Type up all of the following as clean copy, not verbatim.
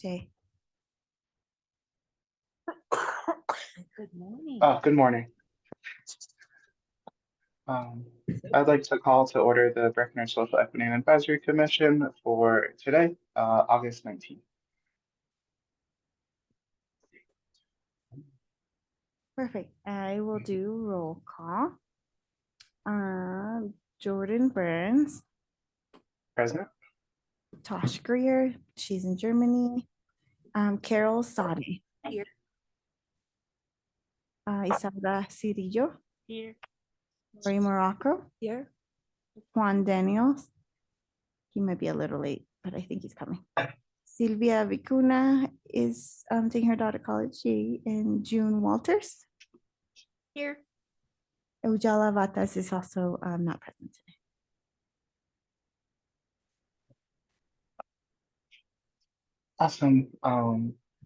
Jay. Good morning. Good morning. Um, I'd like to call to order the Breckenridge Social Equity and Advisory Commission for today, August 19th. Perfect. I will do roll call. Jordan Burns, Present. Tosh Greer, she's in Germany. Carol Sadi, Here. Isabella Cirillo, Here. Rory Morocco, Here. Juan Daniels. He might be a little late, but I think he's coming. Silvia Vicuna is taking her daughter to college. She and June Walters. Here. Ujala Vatas is also not present today. Awesome.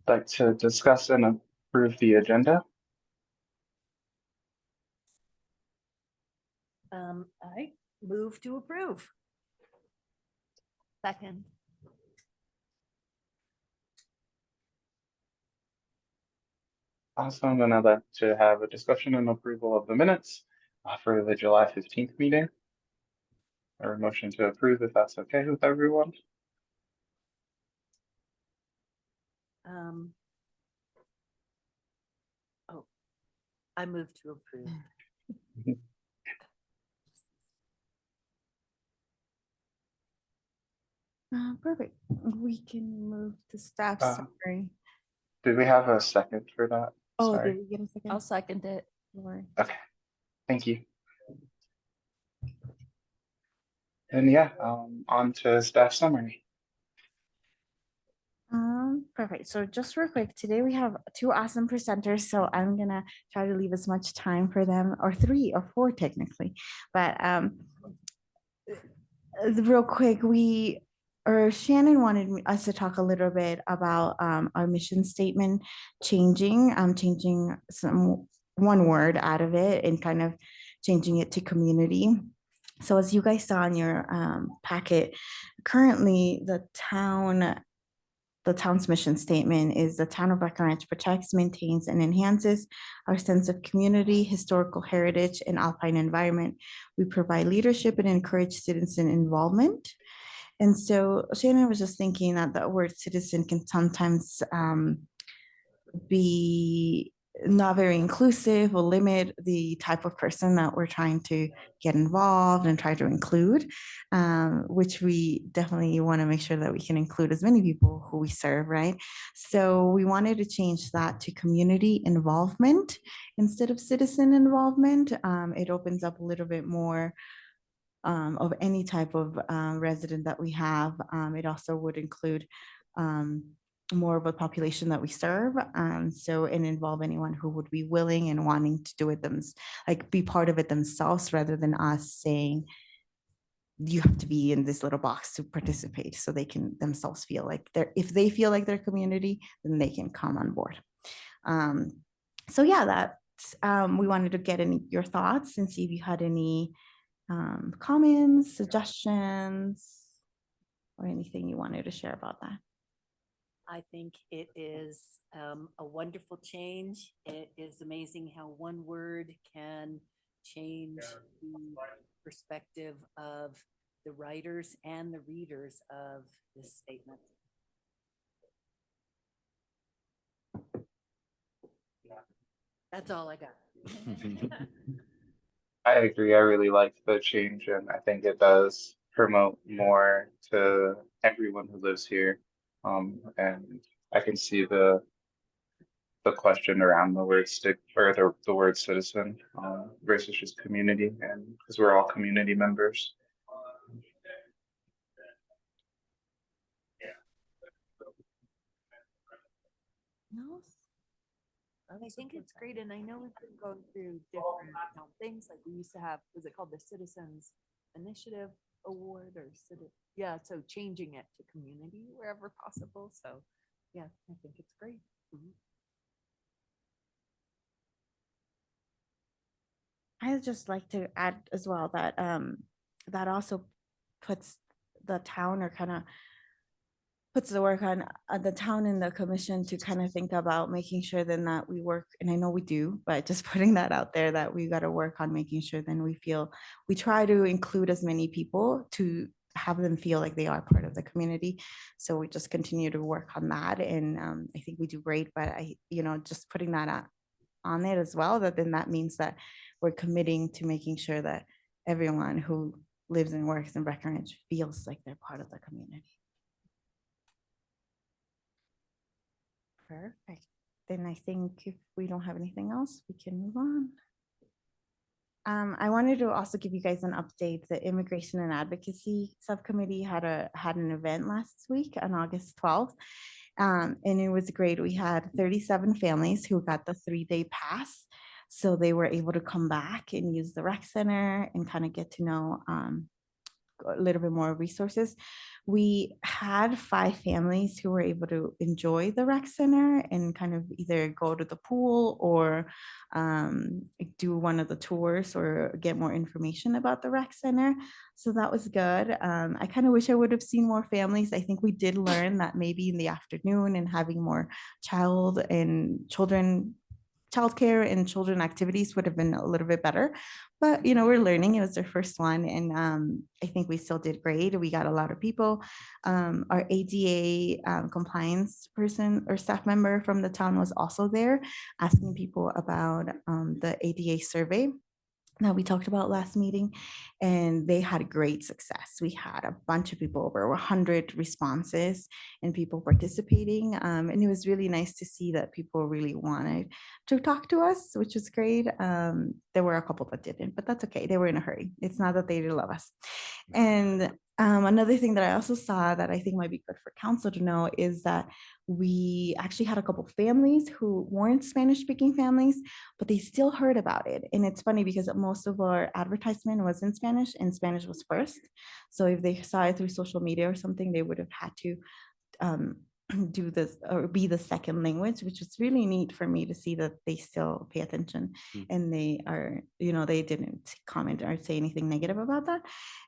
Like to discuss and approve the agenda. I move to approve. Second. Awesome. And I'd like to have a discussion and approval of the minutes for the July 15th meeting. Or a motion to approve if that's okay with everyone. I move to approve. Perfect. We can move to staff summary. Did we have a second for that? Oh, Sorry. did we get a second? I'll second it. Okay, thank you. And yeah, on to staff summary. Perfect. So just real quick, today we have two awesome presenters. So I'm gonna try to leave as much time for them, or three or four technically. But real quick, Shannon wanted us to talk a little bit about our mission statement changing one word out of it and kind of changing it to community. So as you guys saw in your packet, currently the town's mission statement is: the town of Breckenridge protects, maintains, and enhances our sense of community, historical heritage, and alpine environment. We provide leadership and encourage citizen involvement. And so Shannon was just thinking that the word citizen can sometimes be not very inclusive or limit the type of person that we're trying to get involved and try to include, which we definitely want to make sure that we can include as many people who we serve, right? So we wanted to change that to community involvement instead of citizen involvement. It opens up a little bit more of any type of resident that we have. It also would include more of a population that we serve. So and involve anyone who would be willing and wanting to do it like be part of it themselves, rather than us saying you have to be in this little box to participate. So they can themselves feel like if they feel like their community, then they can come on board. So yeah, that's we wanted to get your thoughts and see if you had any comments, suggestions, or anything you wanted to share about that. I think it is a wonderful change. It is amazing how one word can change the perspective of the writers and the readers of this statement. That's all I got. I agree. I really like the change, and I think it does promote more to everyone who lives here. And I can see the question around the word the word citizen versus just community, and because we're all community members. No, I think it's great, and I know we've been going through different things. Like we used to have, was it called the Citizens Initiative Award or yeah? So changing it to community wherever possible. So yeah, I think it's great. I'd just like to add as well that that also puts the town, or kind of puts the work on the town and the commission to kind of think about making sure then that we work, and I know we do, but just putting that out there that we got to work on making sure then we feel we try to include as many people to have them feel like they are part of the community. So we just continue to work on that, and I think we do great. But just putting that on it as well, that then that means that we're committing to making sure that everyone who lives and works in Breckenridge feels like they're part of the community. Perfect. Then I think if we don't have anything else, we can move on. I wanted to also give you guys an update. The Immigration and Advocacy Subcommittee had an event last week on August 12th. And it was great. We had 37 families who got the 3-day pass. So they were able to come back and use the rec center and kind of get to know a little bit more resources. We had 5 families who were able to enjoy the rec center and kind of either go to the pool or do one of the tours or get more information about the rec center. So that was good. I kind of wish I would have seen more families. I think we did learn that maybe in the afternoon and having more childcare and children activities would have been a little bit better. But we're learning. It was their first one, and I think we still did great. We got a lot of people. Our ADA compliance person or staff member from the town was also there, asking people about the ADA survey that we talked about last meeting, and they had great success. We had a bunch of people, over 100 responses and people participating. And it was really nice to see that people really wanted to talk to us, which was great. There were a couple that didn't, but that's okay. They were in a hurry. It's not that they didn't love us. And another thing that I also saw that I think might be good for council to know is that we actually had a couple families who weren't Spanish speaking families, but they still heard about it. And it's funny because most of our advertisement was in Spanish and Spanish was first. So if they saw it through social media or something, they would have had to do this or be the second language, which is really neat for me to see that they still pay attention and they are, they didn't comment or say anything negative about that.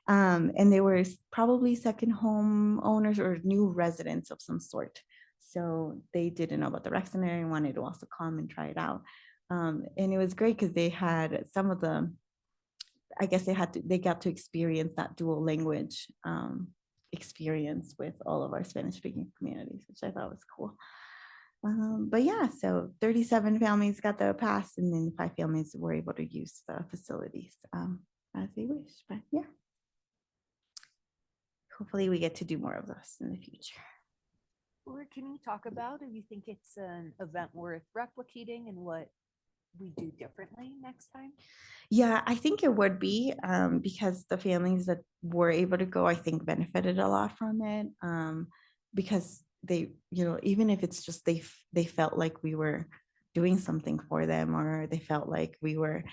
And they were probably second home owners or new residents of some sort. So they didn't know about the rec center and wanted to also come and try it out. And it was great because they had some of the, I guess they got to experience that dual language experience with all of our Spanish speaking communities, which I thought was cool. But yeah, so 37 families got the pass, and then 5 families were able to use the facilities as they wish. But yeah, hopefully we get to do more of those in the future. Or can you talk about if you think it's an event worth replicating and what we do differently next time? Yeah, I think it would be because the families that were able to go, I think, benefited a lot from it because they, even if it's just they felt like we were doing something for them, or they felt like we were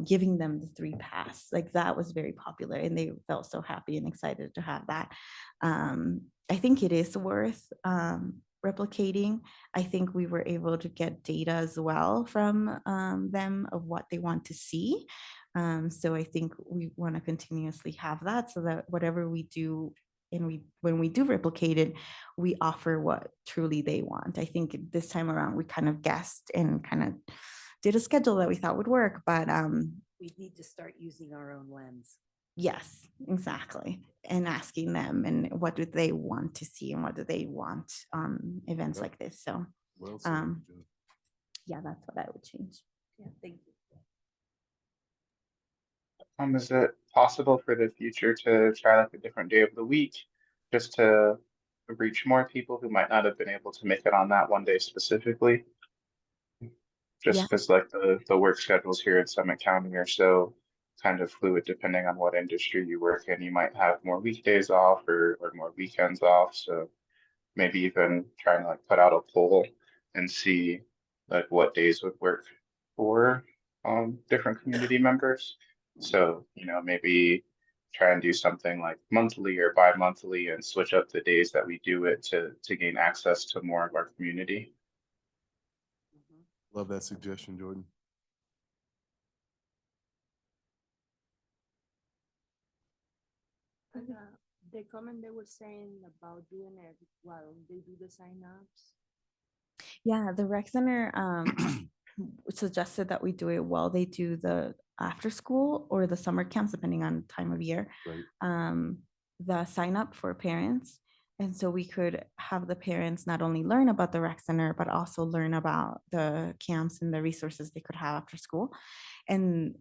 giving them the 3 pass. Like that was very popular, and they felt so happy and excited to have that. I think it is worth replicating. I think we were able to get data as well from them of what they want to see. So I think we want to continuously have that so that whatever we do and when we do replicate it, we offer what truly they want. I think this time around we kind of guessed and kind of did a schedule that we thought would work, but we need to start using our own lens. yes, exactly. And asking them and what do they want to see and what do they want events like this. So Well said, Jen. yeah, that's what I would change. Yeah, thank you. Is it possible for the future to try like a different day of the week, just to reach more people who might not have been able to make it on that one day specifically? Just Yeah. because like the work schedules here in Summit County are so kind of fluid depending on what industry you work in. You might have more weekdays off or more weekends off. So maybe even trying to like put out a poll and see like what days would work for different community members. So, maybe try and do something like monthly or bi-monthly and switch up the days that we do it to gain access to more of our community. Love that suggestion, Jordan. they come and they were saying about doing it while they do the sign-ups. Yeah, the rec center suggested that we do it while they do the after school or the summer camps, depending on time of year. Right. The sign up for parents. And so we could have the parents not only learn about the rec center, but also learn about the camps and the resources they could have after school. And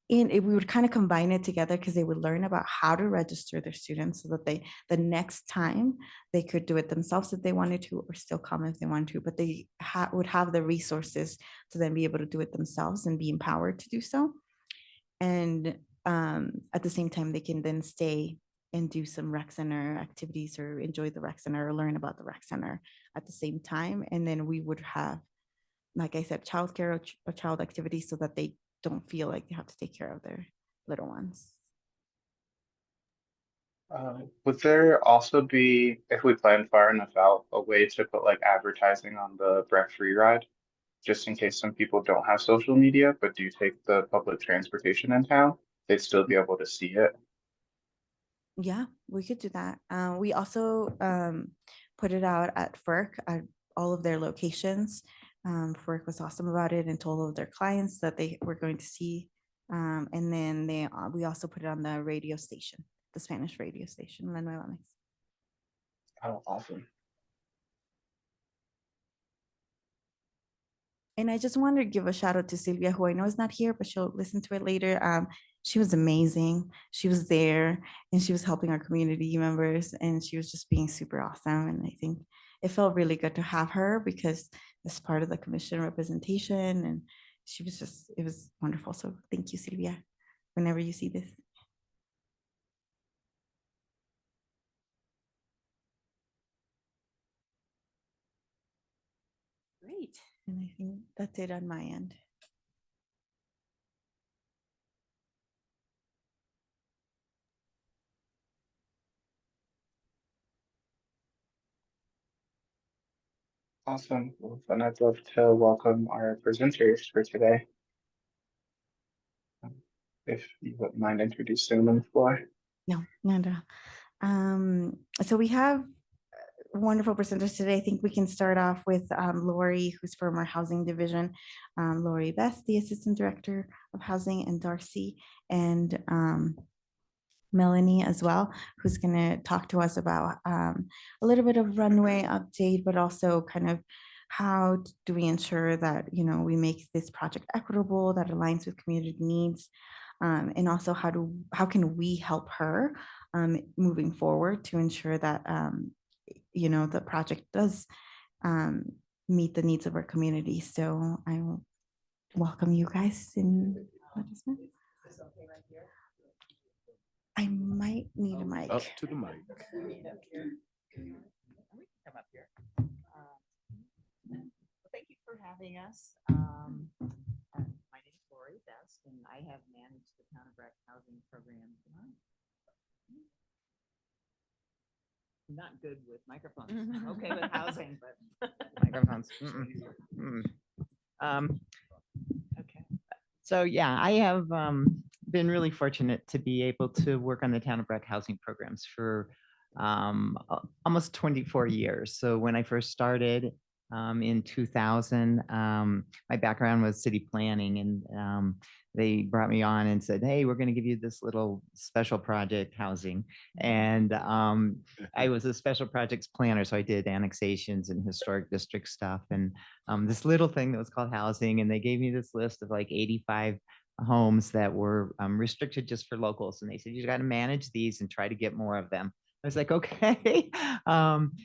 we would kind of combine it together because they would learn about how to register their students so that the next time they could do it themselves if they wanted to, or still come if they wanted to, but they would have the resources to then be able to do it themselves and be empowered to do so. And at the same time, they can then stay and do some rec center activities or enjoy the rec center or learn about the rec center at the same time. And then we would have, like I said, childcare or child activities so that they don't feel like they have to take care of their little ones. Would there also be, if we plan far enough out, a way to put like advertising on the Breck Free Ride, just in case some people don't have social media but do take the public transportation in town, they'd still be able to see it? Yeah, we could do that. We also put it out at FERC at all of their locations. FERC was awesome about it and told all of their clients that they were going to see. And then we also put it on the radio station, the Spanish radio station, La Nueva Mix. Oh, awesome. And I just wanted to give a shout out to Sylvia, who I know is not here, but she'll listen to it later. She was amazing. She was there and she was helping our community members and she was just being super awesome. And I think it felt really good to have her because it's part of the commission representation and she was just, it was wonderful. So thank you, Sylvia, whenever you see this. Great. And I think that's it on my end. Awesome. Well, then I'd love to welcome our presenters for today. If you wouldn't mind introducing them for. No, not at all. So we have wonderful presenters today. I think we can start off with Lori, who's from our housing division. Lori Best, the Assistant Director of Housing, and Darcy and Melanie as well, who's going to talk to us about a little bit of runway update, but also kind of how do we ensure that, you know, we make this project equitable, that aligns with community needs, and also how can we help her moving forward to ensure that, you know, the project does meet the needs of our community. So I will welcome you guys in. I might need a mic. Up to the mic. Come up here. Thank you for having us. My name is Lori Best, and I have managed the Town of Breck housing program. I'm not good with microphones. I'm okay with housing, but microphones. Okay. So yeah, I have been really fortunate to be able to work on the Town of Breck housing programs for almost 24 years. So when I first started in 2000, my background was city planning, and they brought me on and said, hey, we're going to give you this little special project housing. And I was a special projects planner, so I did annexations and historic district stuff, and this little thing that was called housing. And they gave me this list of like 85 homes that were restricted just for locals. And they said, you got to manage these and try to get more of them. I was like, okay.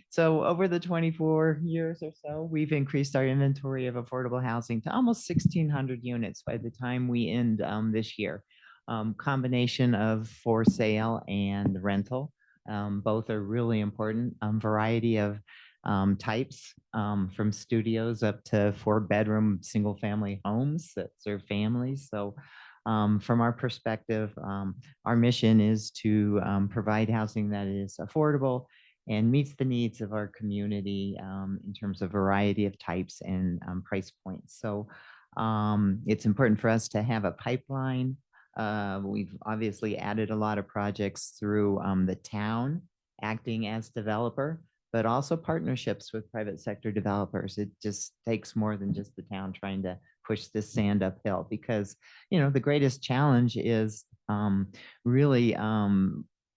So over the 24 years or so, we've increased our inventory of affordable housing to almost 1,600 units by the time we end this year. Combination of for sale and rental. Both are really important. Variety of types, from studios up to 4-bedroom single family homes that serve families. So from our perspective, our mission is to provide housing that is affordable and meets the needs of our community in terms of variety of types and price points. So it's important for us to have a pipeline. We've obviously added a lot of projects through the town acting as developer, but also partnerships with private sector developers. It just takes more than just the town trying to push this sand uphill, because, the greatest challenge is really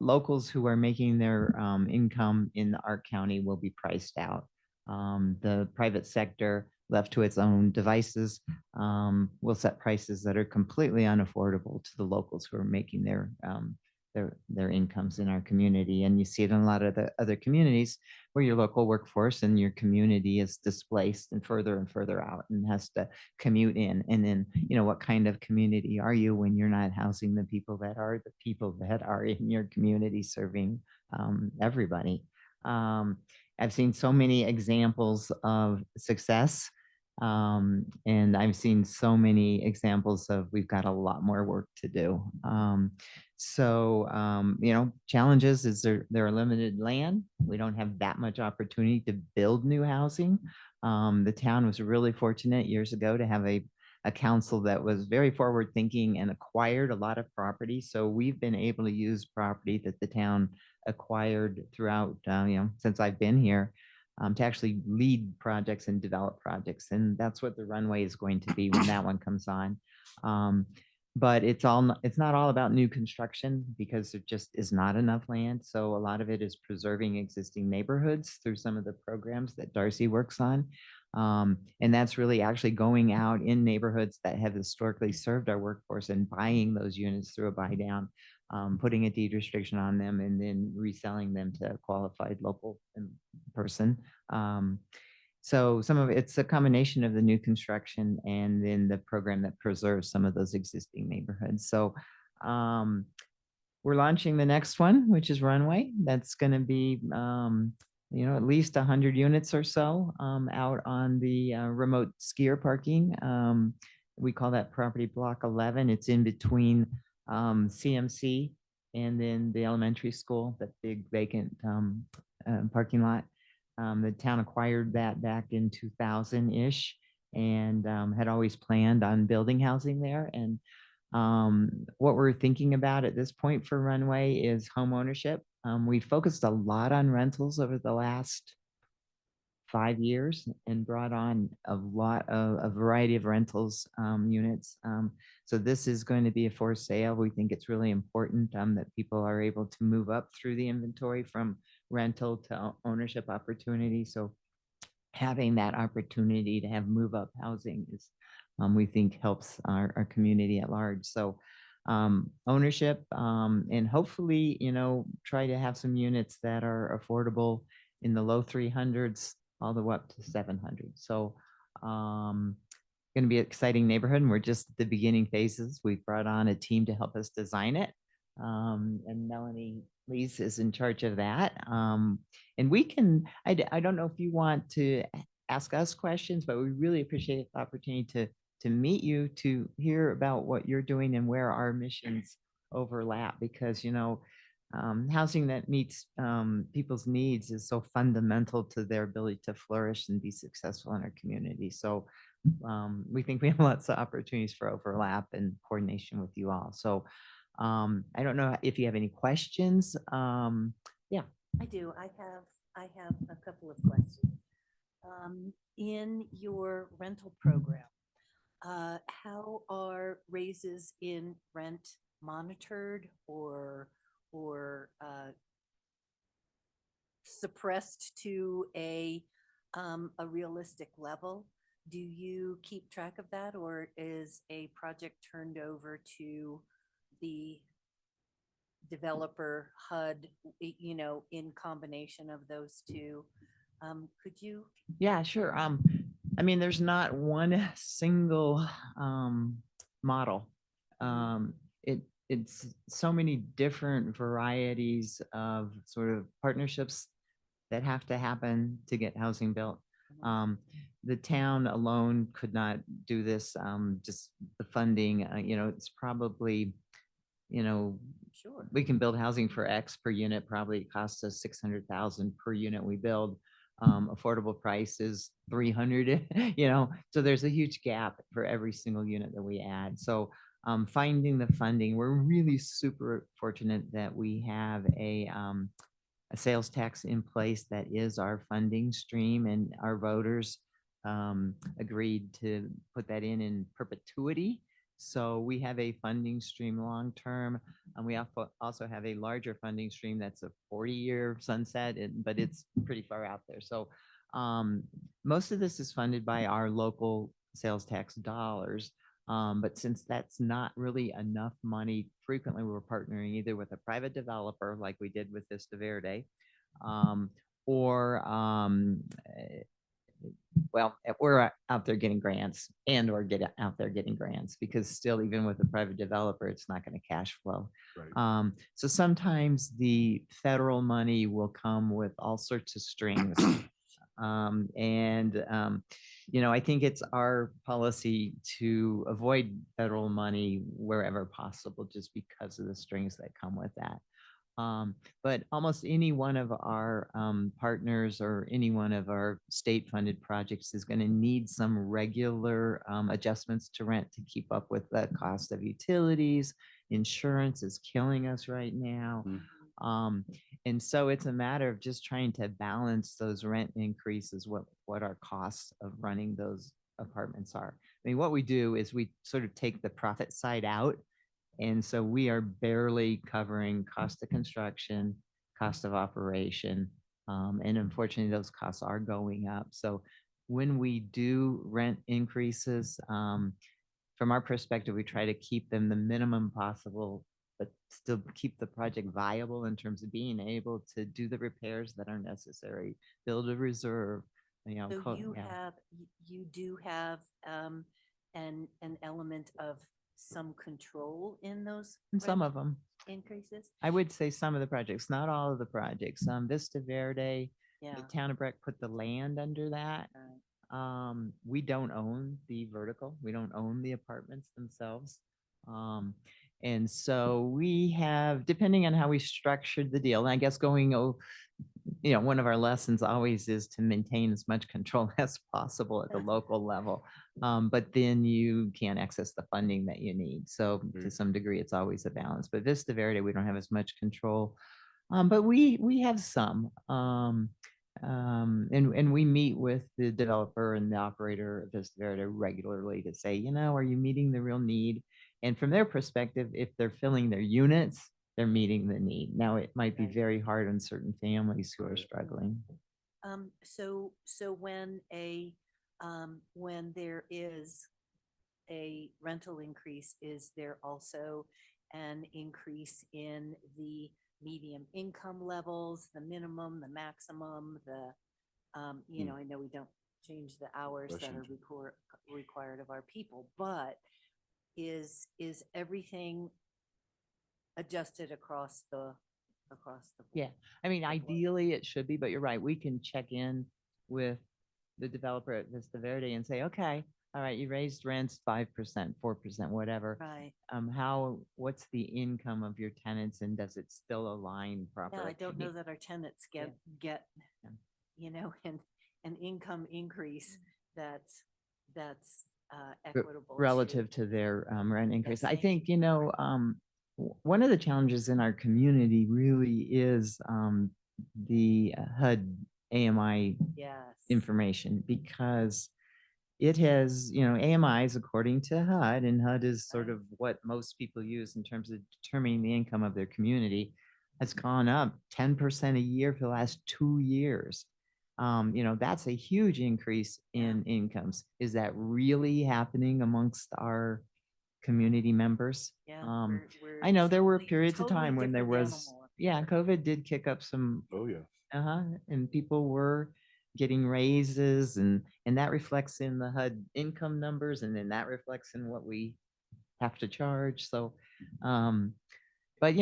locals who are making their income in our county will be priced out. The private sector, left to its own devices, will set prices that are completely unaffordable to the locals who are making their incomes in our community. And you see it in a lot of the other communities where your local workforce and your community is displaced and further out and has to commute in. And then, what kind of community are you when you're not housing the people that are in your community, serving everybody? I've seen so many examples of success, and I've seen so many examples of we've got a lot more work to do. Challenges is there are limited land. We don't have that much opportunity to build new housing. The town was really fortunate years ago to have a council that was very forward thinking and acquired a lot of property. So we've been able to use property that the town acquired throughout, since I've been here, to actually lead projects and develop projects. And that's what the runway is going to be when that one comes on. But it's not all about new construction, because there just is not enough land. So a lot of it is preserving existing neighborhoods through some of the programs that Darcy works on. And that's really actually going out in neighborhoods that have historically served our workforce and buying those units through a buy down, putting a deed restriction on them, and then reselling them to a qualified local person. So some of it's a combination of the new construction and then the program that preserves some of those existing neighborhoods. So we're launching the next one, which is Runway. That's going to be at least 100 units or so out on the remote skier parking. We call that property block 11. It's in between CMC and then the elementary school, that big vacant parking lot. The town acquired that back in 2000-ish, and had always planned on building housing there. And what we're thinking about at this point for Runway is home ownership. We focused a lot on rentals over the last 5 years and brought on a variety of rentals units. So this is going to be a for sale. We think it's really important that people are able to move up through the inventory from rental to ownership opportunity. So having that opportunity to have move up housing is, we think, helps our community at large. So ownership, and hopefully, try to have some units that are affordable in the low 300s all the way up to 700. So going to be an exciting neighborhood, and we're just at the beginning phases. We've brought on a team to help us design it, and Melanie Lees is in charge of that. And we can, I don't know if you want to ask us questions, but we really appreciate the opportunity to meet you, to hear about what you're doing and where our missions overlap, because housing that meets people's needs is so fundamental to their ability to flourish and be successful in our community. So we think we have lots of opportunities for overlap and coordination with you all. So I don't know if you have any questions. Yeah. I do. I have a couple of questions. In your rental program, how are raises in rent monitored or suppressed to a realistic level? Do you keep track of that, or is a project turned over to the developer HUD, in combination of those two? Could you? Yeah, sure. I mean, there's not one single model. It's so many different varieties of sort of partnerships that have to happen to get housing built. The town alone could not do this. Just the funding, it's probably, Sure. we can build housing for X per unit. Probably costs us 600,000 per unit we build. Affordable price is 300, so there's a huge gap for every single unit that we add. So finding the funding, we're really super fortunate that we have a a sales tax in place that is our funding stream, and our voters agreed to put that in perpetuity. So we have a funding stream long term, and we also have a larger funding stream that's a 40-year sunset, but it's pretty far out there. So most of this is funded by our local sales tax dollars. But since that's not really enough money, frequently we're partnering either with a private developer, like we did with Vista Verde, or well, if we're out there getting grants or get out there getting grants, because still, even with a private developer, it's not going to cash flow. Right. So sometimes the federal money will come with all sorts of strings. I think it's our policy to avoid federal money wherever possible, just because of the strings that come with that. But almost any one of our partners or any one of our state-funded projects is going to need some regular adjustments to rent to keep up with the cost of utilities. Insurance is killing us right now. And so it's a matter of just trying to balance those rent increases, what our costs of running those apartments are. I mean, what we do is we sort of take the profit side out. And so we are barely covering cost of construction, cost of operation. And unfortunately, those costs are going up. So when we do rent increases, from our perspective, we try to keep them the minimum possible, but still keep the project viable in terms of being able to do the repairs that are necessary, build a reserve. So you do have an element of some control in those And some rent of them, increases? I would say some of the projects, not all of the projects. Vista Verde, Yeah. the town of Breck put the land under that. We don't own the vertical. We don't own the apartments themselves. And so we have, depending on how we structured the deal, and I guess one of our lessons always is to maintain as much control as possible at the local level. But then you can't access the funding that you need. So to some degree, it's always a balance. But Vista Verde, we don't have as much control. But we have some. And we meet with the developer and the operator of Vista Verde regularly to say, are you meeting the real need? And from their perspective, if they're filling their units, they're meeting the need. Now, it might be very hard on certain families who are struggling. So when there is a rental increase, is there also an increase in the medium income levels, the minimum, the maximum, I know we don't change the hours that are required of our people, but is everything adjusted across the Yeah, I mean, ideally it should be, but you're right. We can check in with the developer at Vista Verde and say, okay, all right, you raised rents 5%, 4%, whatever. Right. What's the income of your tenants, and does it still align properly? Yeah, I don't know that our tenants get an income increase that's equitable relative to their rent increase. I think, one of the challenges in our community really is the HUD AMI information, because it has, AMIs according to HUD, and HUD is sort of what most people use in terms of determining the income of their community, has gone up 10% a year for the last 2 years. That's a huge increase in incomes. Is that really happening amongst our community members? I know there were periods of time when there was, COVID did kick up some. Oh, yeah. And people were getting raises, and that reflects in the HUD income numbers, and then that reflects in what we have to charge. So, but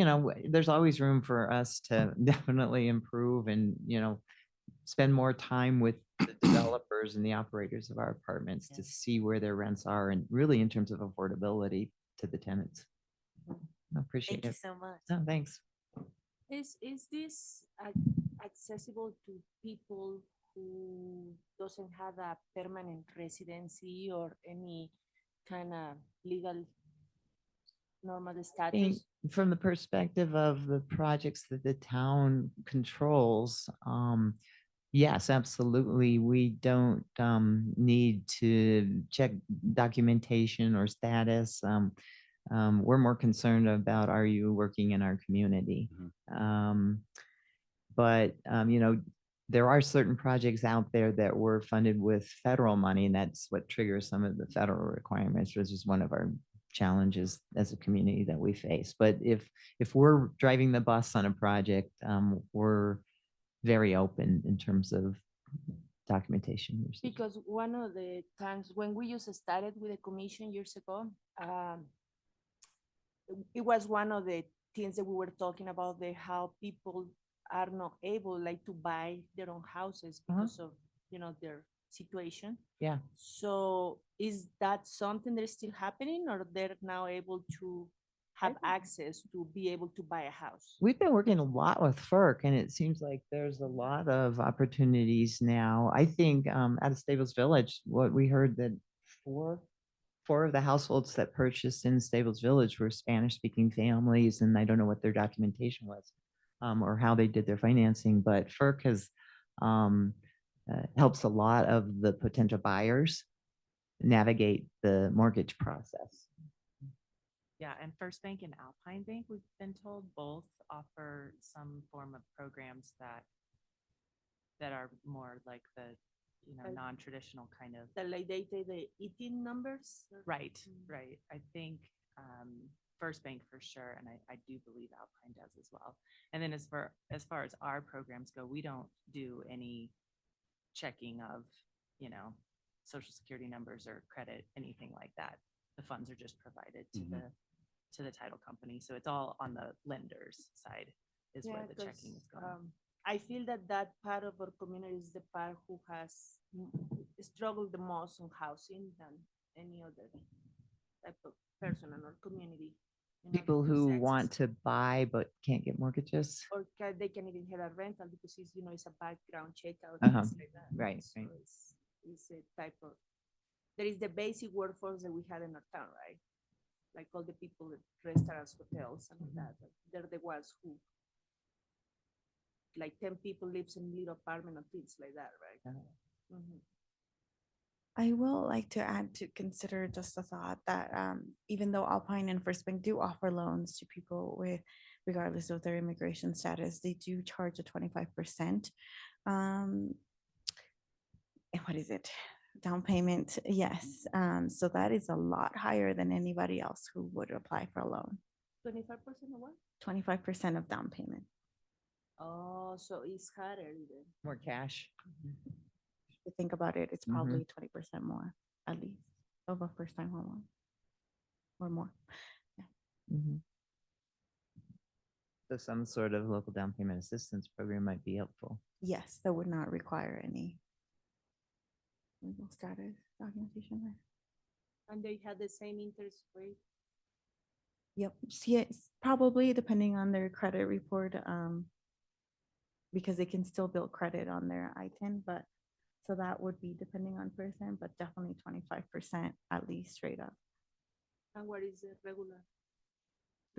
there's always room for us to definitely improve and, spend more time with the developers and the operators of our apartments to see where their rents are, and really in terms of affordability to the tenants. I appreciate it. Thank you so much. No, thanks. Is this accessible to people who doesn't have a permanent residency or any kind of legal normal think status? from the perspective of the projects that the town controls, yes, absolutely. We don't need to check documentation or status. We're more concerned about, are you working in our community? But there are certain projects out there that were funded with federal money, and that's what triggers some of the federal requirements, which is one of our challenges as a community that we face. But if we're driving the bus on a project, we're very open in terms of documentation. Because one of the times when we just started with the commission years ago, it was one of the things that we were talking about, the how people are not able like to buy their own houses because of their situation. Yeah. So is that something that is still happening, or they're now able to have access to be able to buy a house? We've been working a lot with FERC, and it seems like there's a lot of opportunities now. I think out of Stables Village, what we heard that four of the households that purchased in Stables Village were Spanish-speaking families, and I don't know what their documentation was or how they did their financing, but FERC has helps a lot of the potential buyers navigate the mortgage process. Yeah, and First Bank and Alpine Bank, we've been told, both offer some form of programs that are more like the, non-traditional kind of. That like they take the 18 numbers? Right, right. I think First Bank for sure, and I do believe Alpine does as well. And then as far as our programs go, we don't do any checking of, social security numbers or credit, anything like that. The funds are just provided to the title company. So it's all on the lender's side is where the checking is going. I feel that part of our community is the part who has struggled the most on housing than any other type of person in our community. People who because want access- to buy but can't get mortgages. or they can even have a rental because it's a background check out. Uh-huh. Things like that. Right, So right. it's a type of, there is the basic workforce that we had in our town, right? Like all the people at restaurants, hotels, and that. They're the ones who, like 10 people lives in little apartment or things like that, right? Mhm. I will like to add to consider just a thought that even though Alpine and First Bank do offer loans to people with, regardless of their immigration status, they do charge a 25%. What is it? Down payment. Yes. So that is a lot higher than anybody else who would apply for a loan. 25% of what? 25% of down payment. Oh, so it's harder even. More cash. If you think about it, it's Mhm. probably 20% more, at least, of a first time homeowner or more. So some sort of local down payment assistance program might be helpful. Yes, that would not require any legal status documentation. There. And they had the same interest rate. Yep. Yes, probably depending on their credit report, because they can still build credit on their I-10, but so that would be depending on person, but definitely 25% at least straight up. And what is the regular?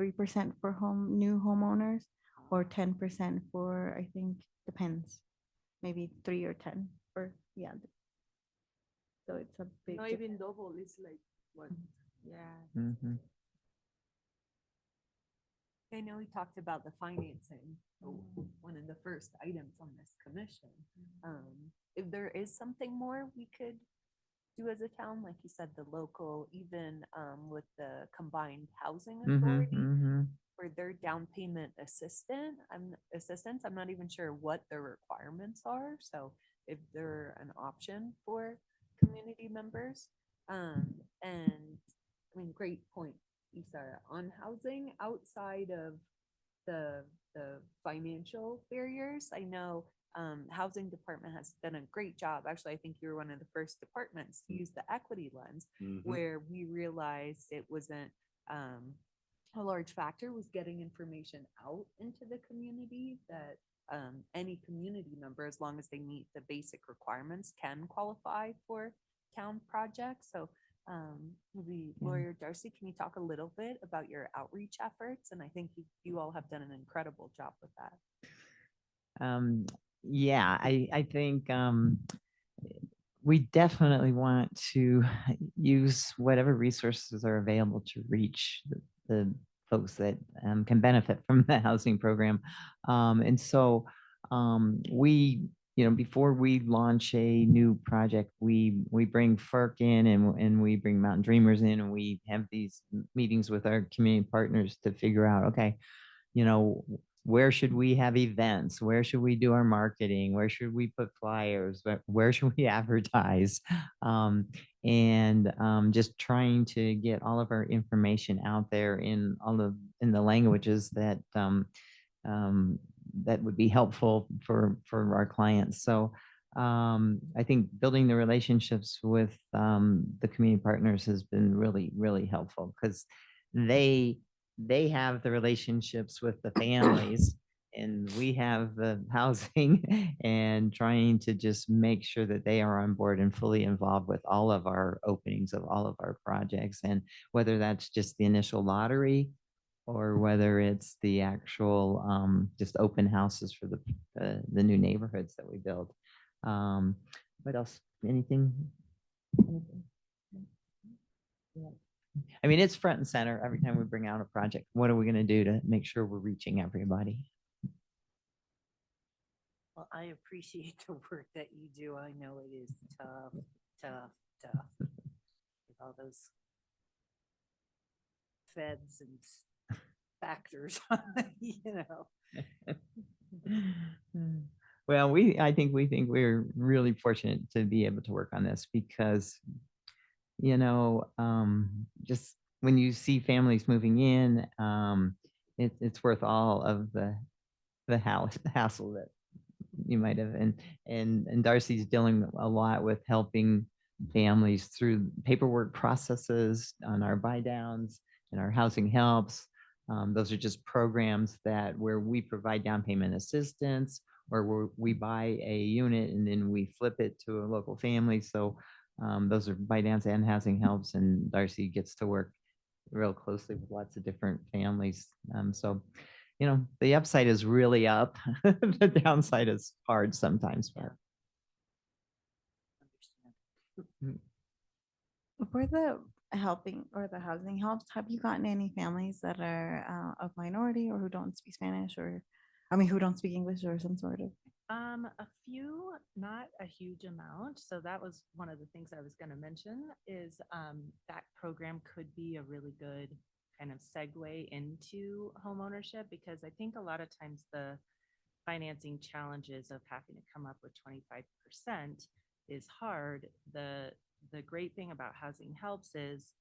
3% for new homeowners, or 10% for, I think, depends, maybe 3 or 10 for, yeah. So it's a big. Not even double, it's like what? Yeah. I know we talked about the financing, one of the first items on this commission. If there is something more we could do as a town, like you said, the local, even with the combined housing authority for their down payment assistance, I'm not even sure what their requirements are. So if they're an option for community members, and I mean, great point, Isa, on housing outside of the financial barriers. I know housing department has done a great job. Actually, I think you were one of the first departments to use the equity lens, where we realized it wasn't a large factor was getting information out into the community that any community member, as long as they meet the basic requirements, can qualify for town projects. So Maybe Yeah. Lori or Darcy, can you talk a little bit about your outreach efforts? And I think you all have done an incredible job with that. Yeah, I think we definitely want to use whatever resources are available to reach the folks that can benefit from the housing program. And so we, before we launch a new project, we bring FERC in and we bring Mountain Dreamers in, and we have these meetings with our community partners to figure out, okay, where should we have events? Where should we do our marketing? Where should we put flyers? Where should we advertise? Just trying to get all of our information out there in the languages that that would be helpful for our clients. So I think building the relationships with the community partners has been really, really helpful, because they have the relationships with the families and we have the housing, and trying to just make sure that they are on board and fully involved with all of our openings of all of our projects. And whether that's just the initial lottery or whether it's the actual just open houses for the new neighborhoods that we build. What else? Anything? Yeah. I mean, it's front and center every time we bring out a project. What are we going to do to make sure we're reaching everybody? Well, I appreciate the work that you do. I know it is tough, tough. With all those feds and factors, Well, I think we're really fortunate to be able to work on this, because just when you see families moving in, it's worth all of the hassle that you might have. And Darcy's dealing a lot with helping families through paperwork processes on our buy downs and our housing helps. Those are just programs where we provide down payment assistance, or where we buy a unit and then we flip it to a local family. So those are buy downs and housing helps, and Darcy gets to work real closely with lots of different families. So the upside is really up. The downside is hard sometimes. But For the helping or the housing helps, have you gotten any families that are of minority or who don't speak Spanish, or who don't speak English, or some sort of? A few, not a huge amount. So that was one of the things I was going to mention is that program could be a really good kind of segue into homeownership, because I think a lot of times the financing challenges of having to come up with 25% is hard. The great thing about housing helps is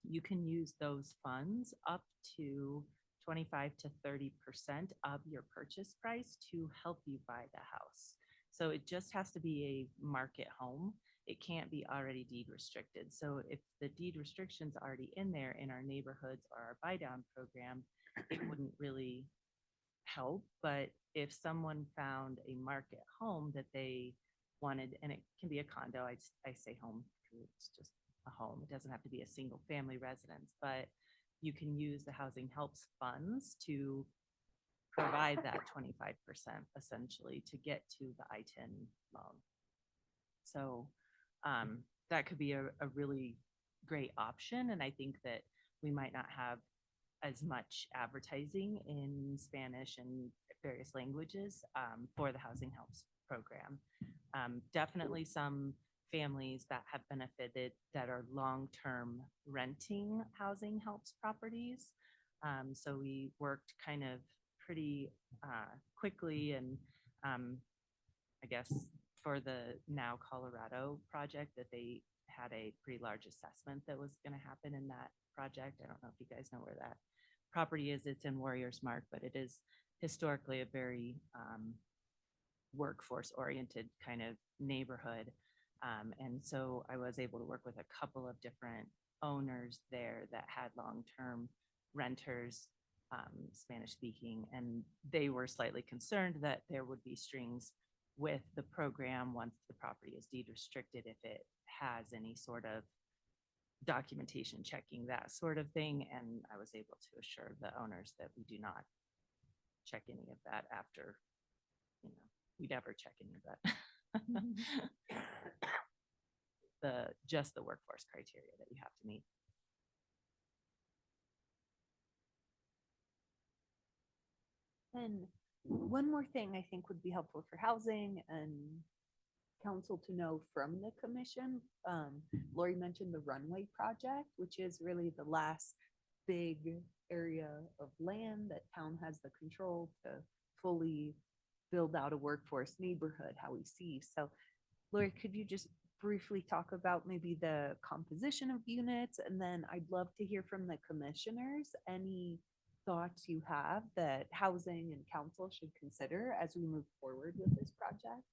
you can use those funds up to 25 to 30% of your purchase price to help you buy the house. So it just has to be a market home. It can't be already deed restricted. So if the deed restriction's already in there in our neighborhoods or our buy down program, it wouldn't really help. But if someone found a market home that they wanted, and it can be a condo, I say home because it's just a home. It doesn't have to be a single family residence, but you can use the housing helps funds to provide that 25% essentially to get to the I-10 loan. So that could be a really great option. And I think that we might not have as much advertising in Spanish and various languages for the housing helps program. Definitely some families that have benefited that are long-term renting housing helps properties. So we worked kind of pretty quickly, and I guess for the Now Colorado project, that they had a pretty large assessment that was going to happen in that project. I don't know if you guys know where that property is. It's in Warriors Mark, but it is historically a very workforce oriented kind of neighborhood. And so I was able to work with a couple of different owners there that had long-term renters, Spanish speaking, and they were slightly concerned that there would be strings with the program once the property is deed restricted if it has any sort of documentation checking, that sort of thing. And I was able to assure the owners that we do not check any of that after, we never check any of that. Just the workforce criteria that you have to meet. And one more thing I think would be helpful for housing and council to know from the commission. Lori mentioned the runway project, which is really the last big area of land that town has the control to fully build out a workforce neighborhood, how we see. So Lori, could you just briefly talk about maybe the composition of units? And then I'd love to hear from the commissioners, any thoughts you have that housing and council should consider as we move forward with this project?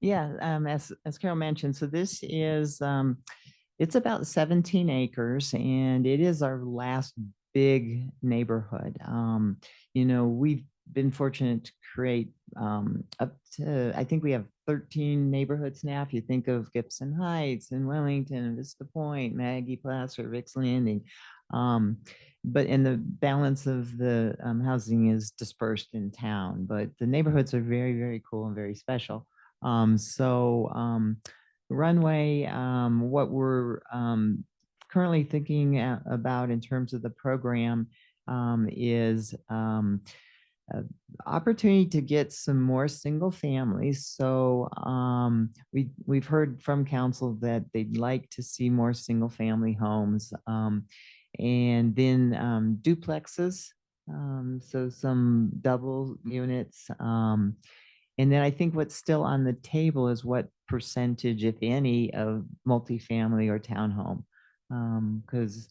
Yeah, as Carol mentioned, so this is it's about 17 acres, and it is our last big neighborhood. We've been fortunate to create up to, I think we have 13 neighborhoods now. If you think of Gibson Heights and Wellington and Vista Point, Maggie Placer, Rick's Landing. But in the balance of the housing is dispersed in town, but the neighborhoods are very, very cool and very special. Runway, what we're currently thinking about in terms of the program is opportunity to get some more single families. So we've heard from council that they'd like to see more single family homes, and then duplexes. So some double units. And then I think what's still on the table is what percentage, if any, of multifamily or townhome. Because,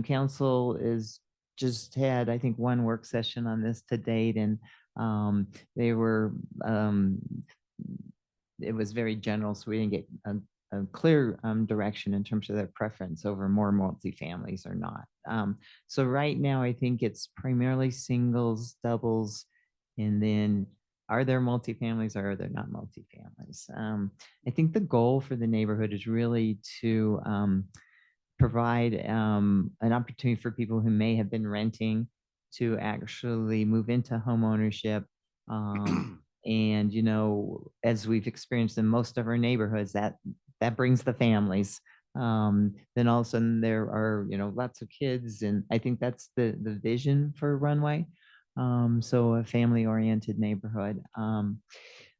council is just had, I think, one work session on this to date, and they were, it was very general, so we didn't get a clear direction in terms of their preference over more multifamilies or not. So right now, I think it's primarily singles, doubles, and then are there multifamilies or are there not multifamilies? I think the goal for the neighborhood is really to provide an opportunity for people who may have been renting to actually move into home ownership. And, as we've experienced in most of our neighborhoods, that brings the families. Then all of a sudden there are, lots of kids. And I think that's the vision for Runway. So a family-oriented neighborhood.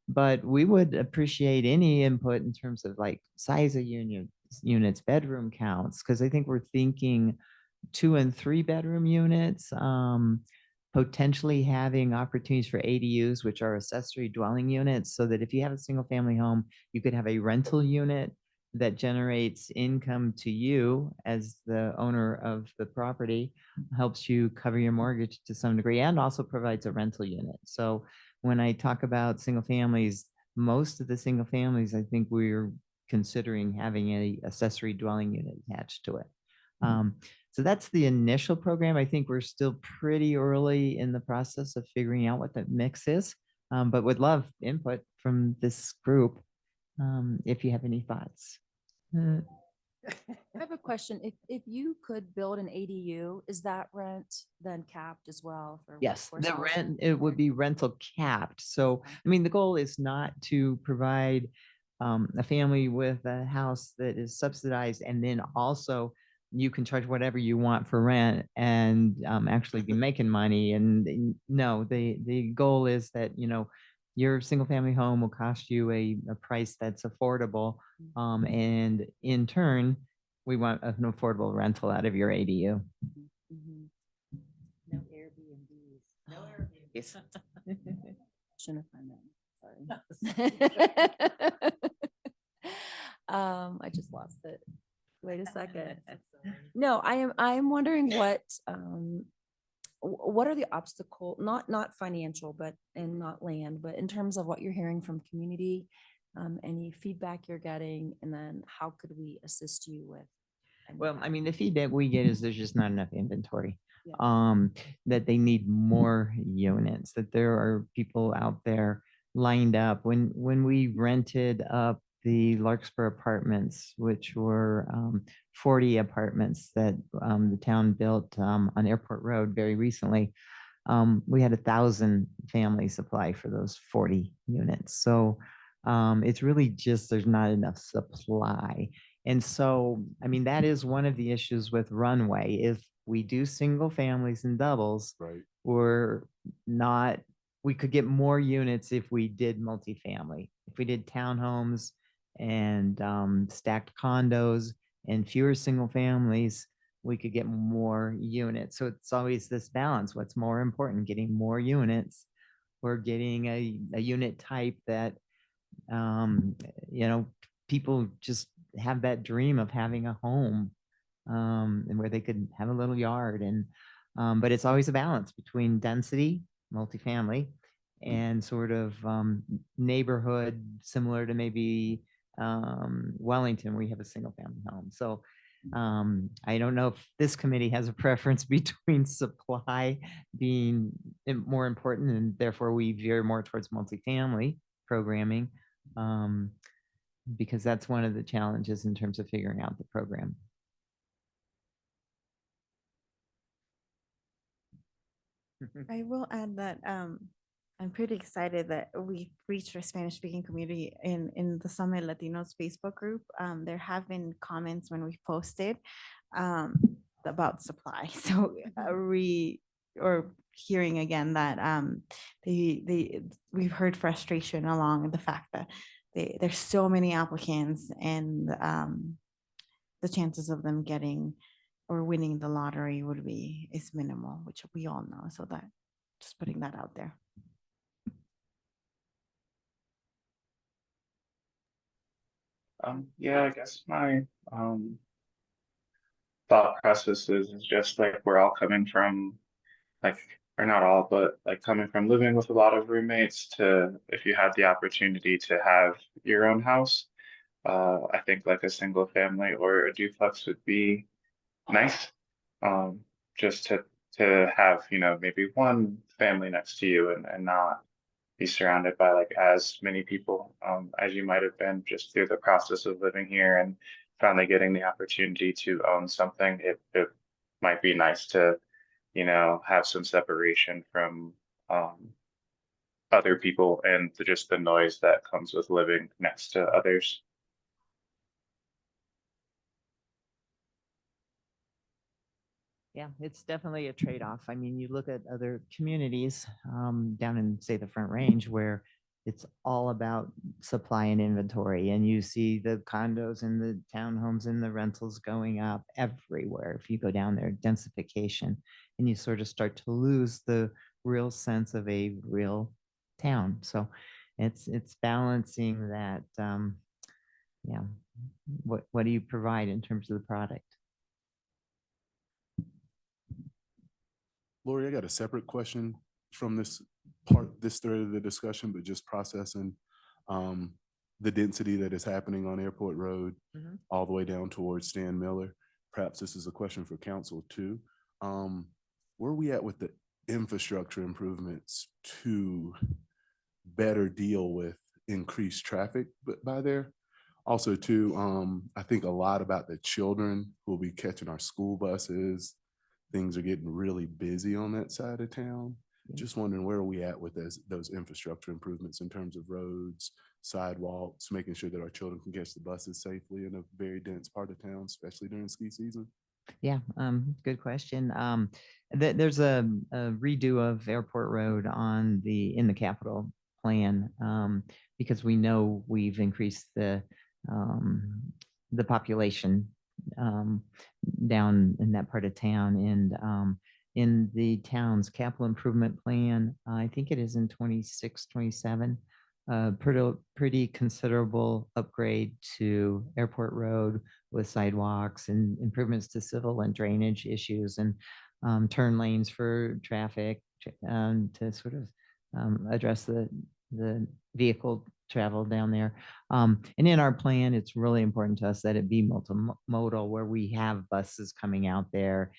But we would appreciate any input in terms of like size of units, bedroom counts, because I think we're thinking 2 and 3 bedroom units, potentially having opportunities for ADUs, which are accessory dwelling units, so that if you have a single family home, you could have a rental unit that generates income to you as the owner of the property, helps you cover your mortgage to some degree, and also provides a rental unit. So when I talk about single families, most of the single families, I think we're considering having a accessory dwelling unit attached to it. So that's the initial program. I think we're still pretty early in the process of figuring out what that mix is, but would love input from this group if you have any thoughts. I have a question. If you could build an ADU, is that rent then capped as well for Yes, workforce the housing? rent, it would be rental capped. So, I mean, the goal is not to provide a family with a house that is subsidized, and then also you can charge whatever you want for rent and actually be making money. And no, the goal is that, your single family home will cost you a price that's affordable. And in turn, we want an affordable rental out of your ADU. No Airbnbs. No Airbnbs. Shouldn't have found that. Sorry. I just lost it. Wait a second. No, I'm wondering what are the obstacles, not financial, but and not land, but in terms of what you're hearing from community, any feedback you're getting, and then how could we assist you with? Well, I mean, the feedback we get is there's just not enough inventory. Yeah. That they need more units, that there are people out there lined up. When we rented up the Larkspur Apartments, which were 40 apartments that the town built on Airport Road very recently. We had 1,000 families apply for those 40 units. So it's really just there's not enough supply. And so, I mean, that is one of the issues with Runway. If we do single families and doubles, Right. we're not, we could get more units if we did multifamily. If we did townhomes and stacked condos and fewer single families, we could get more units. So it's always this balance. What's more important, getting more units or getting a unit type that, you know, people just have that dream of having a home and where they could have a little yard. And, but it's always a balance between density, multifamily, and sort of neighborhood similar to maybe Wellington, where you have a single family home. So I don't know if this committee has a preference between supply being more important and therefore we veer more towards multifamily programming, because that's one of the challenges in terms of figuring out the program. I will add that I'm pretty excited that we reached our Spanish speaking community in the Summit Latinos Facebook group. There have been comments when we posted about supply. So or hearing again that we've heard frustration along the fact that there's so many applicants and the chances of them getting or winning the lottery is minimal, which we all know. So that just putting that out there. Yeah, I guess my thought process is just like we're all coming from, like, or not all, but like coming from living with a lot of roommates to if you had the opportunity to have your own house, I think like a single family or a duplex would be nice. Just to have, you know, maybe one family next to you and not be surrounded by like as many people as you might have been just through the process of living here and finally getting the opportunity to own something. It might be nice to, you know, have some separation from other people and just the noise that comes with living next to others. Yeah, it's definitely a trade-off. I mean, you look at other communities down in, say, the Front Range, where it's all about supply and inventory, and you see the condos and the townhomes and the rentals going up everywhere. If you go down there, densification, and you sort of start to lose the real sense of a real town. So it's balancing that. Yeah, what do you provide in terms of the product? Lori, I got a separate question from this thread of the discussion, but just processing the density that is happening on Airport Road all the way down towards Stan Miller. Perhaps this is a question for council too. Where are we at with the infrastructure improvements to better deal with increased traffic by there? Also too, I think a lot about the children who will be catching our school buses. Things are getting really busy on that side of town. Just wondering where are we at with those infrastructure improvements in terms of roads, sidewalks, making sure that our children can catch the buses safely in a very dense part of town, especially during ski season. Yeah, good question. There's a redo of Airport Road in the capital plan because we know we've increased the population down in that part of town. And in the town's capital improvement plan, I think it is in 26, 27, pretty considerable upgrade to Airport Road with sidewalks and improvements to civil and drainage issues and turn lanes for traffic to sort of address the vehicle travel down there. And in our plan, it's really important to us that it be multimodal, where we have buses coming out there.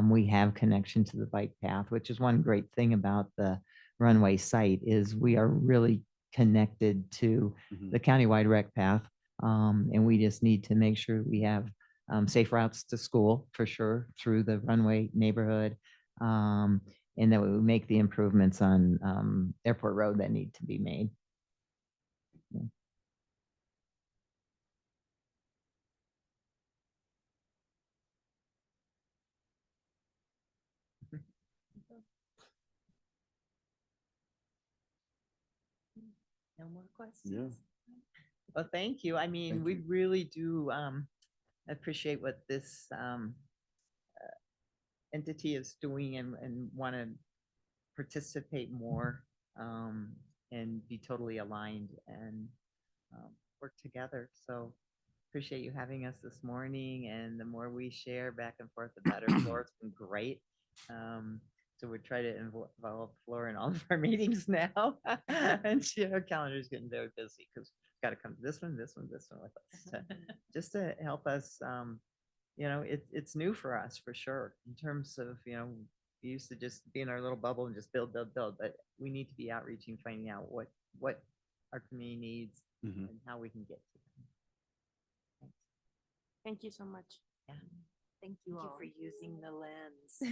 We have connection to the bike path, which is one great thing about the Runway site is we are really connected to the countywide rec path. And we just need to make sure we have safe routes to school for sure through the Runway neighborhood. And that we make the improvements on Airport Road that need to be made. No more questions? Well, thank you. I mean, Thank we you. really do appreciate what this entity is doing and want to participate more and be totally aligned and work together. So appreciate you having us this morning. And the more we share back and forth, the better. Flora's been great. So we try to involve Flora in all of our meetings now. And her calendar is getting very busy because got to come to this one with us just to help us. You know, it's new for us for sure in terms of, you know, we used to just be in our little bubble and just build, but we need to be outreaching, finding out what our community needs and how we can get to them. Thank you so much. Yeah. Thank you Thank you all for using the lens.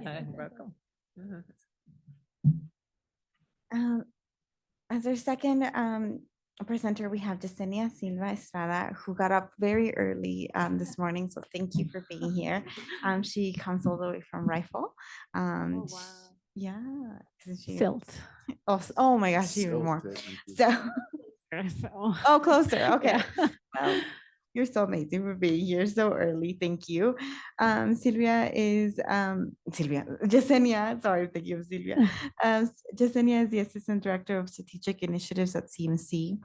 You're welcome. As our second presenter, we have Yesenia Silva Estrada, who got up very early this morning. So thank you for being here. She comes all the way from Rifle. Oh, sh- wow. Yeah. Isn't she? Silt. Oh my gosh, even more. So, oh, closer. Okay. Well, you're so amazing for being here so early. Thank you. Yesenia, sorry, thank you, Sylvia. Yesenia is the Assistant Director of Strategic Initiatives at CMC,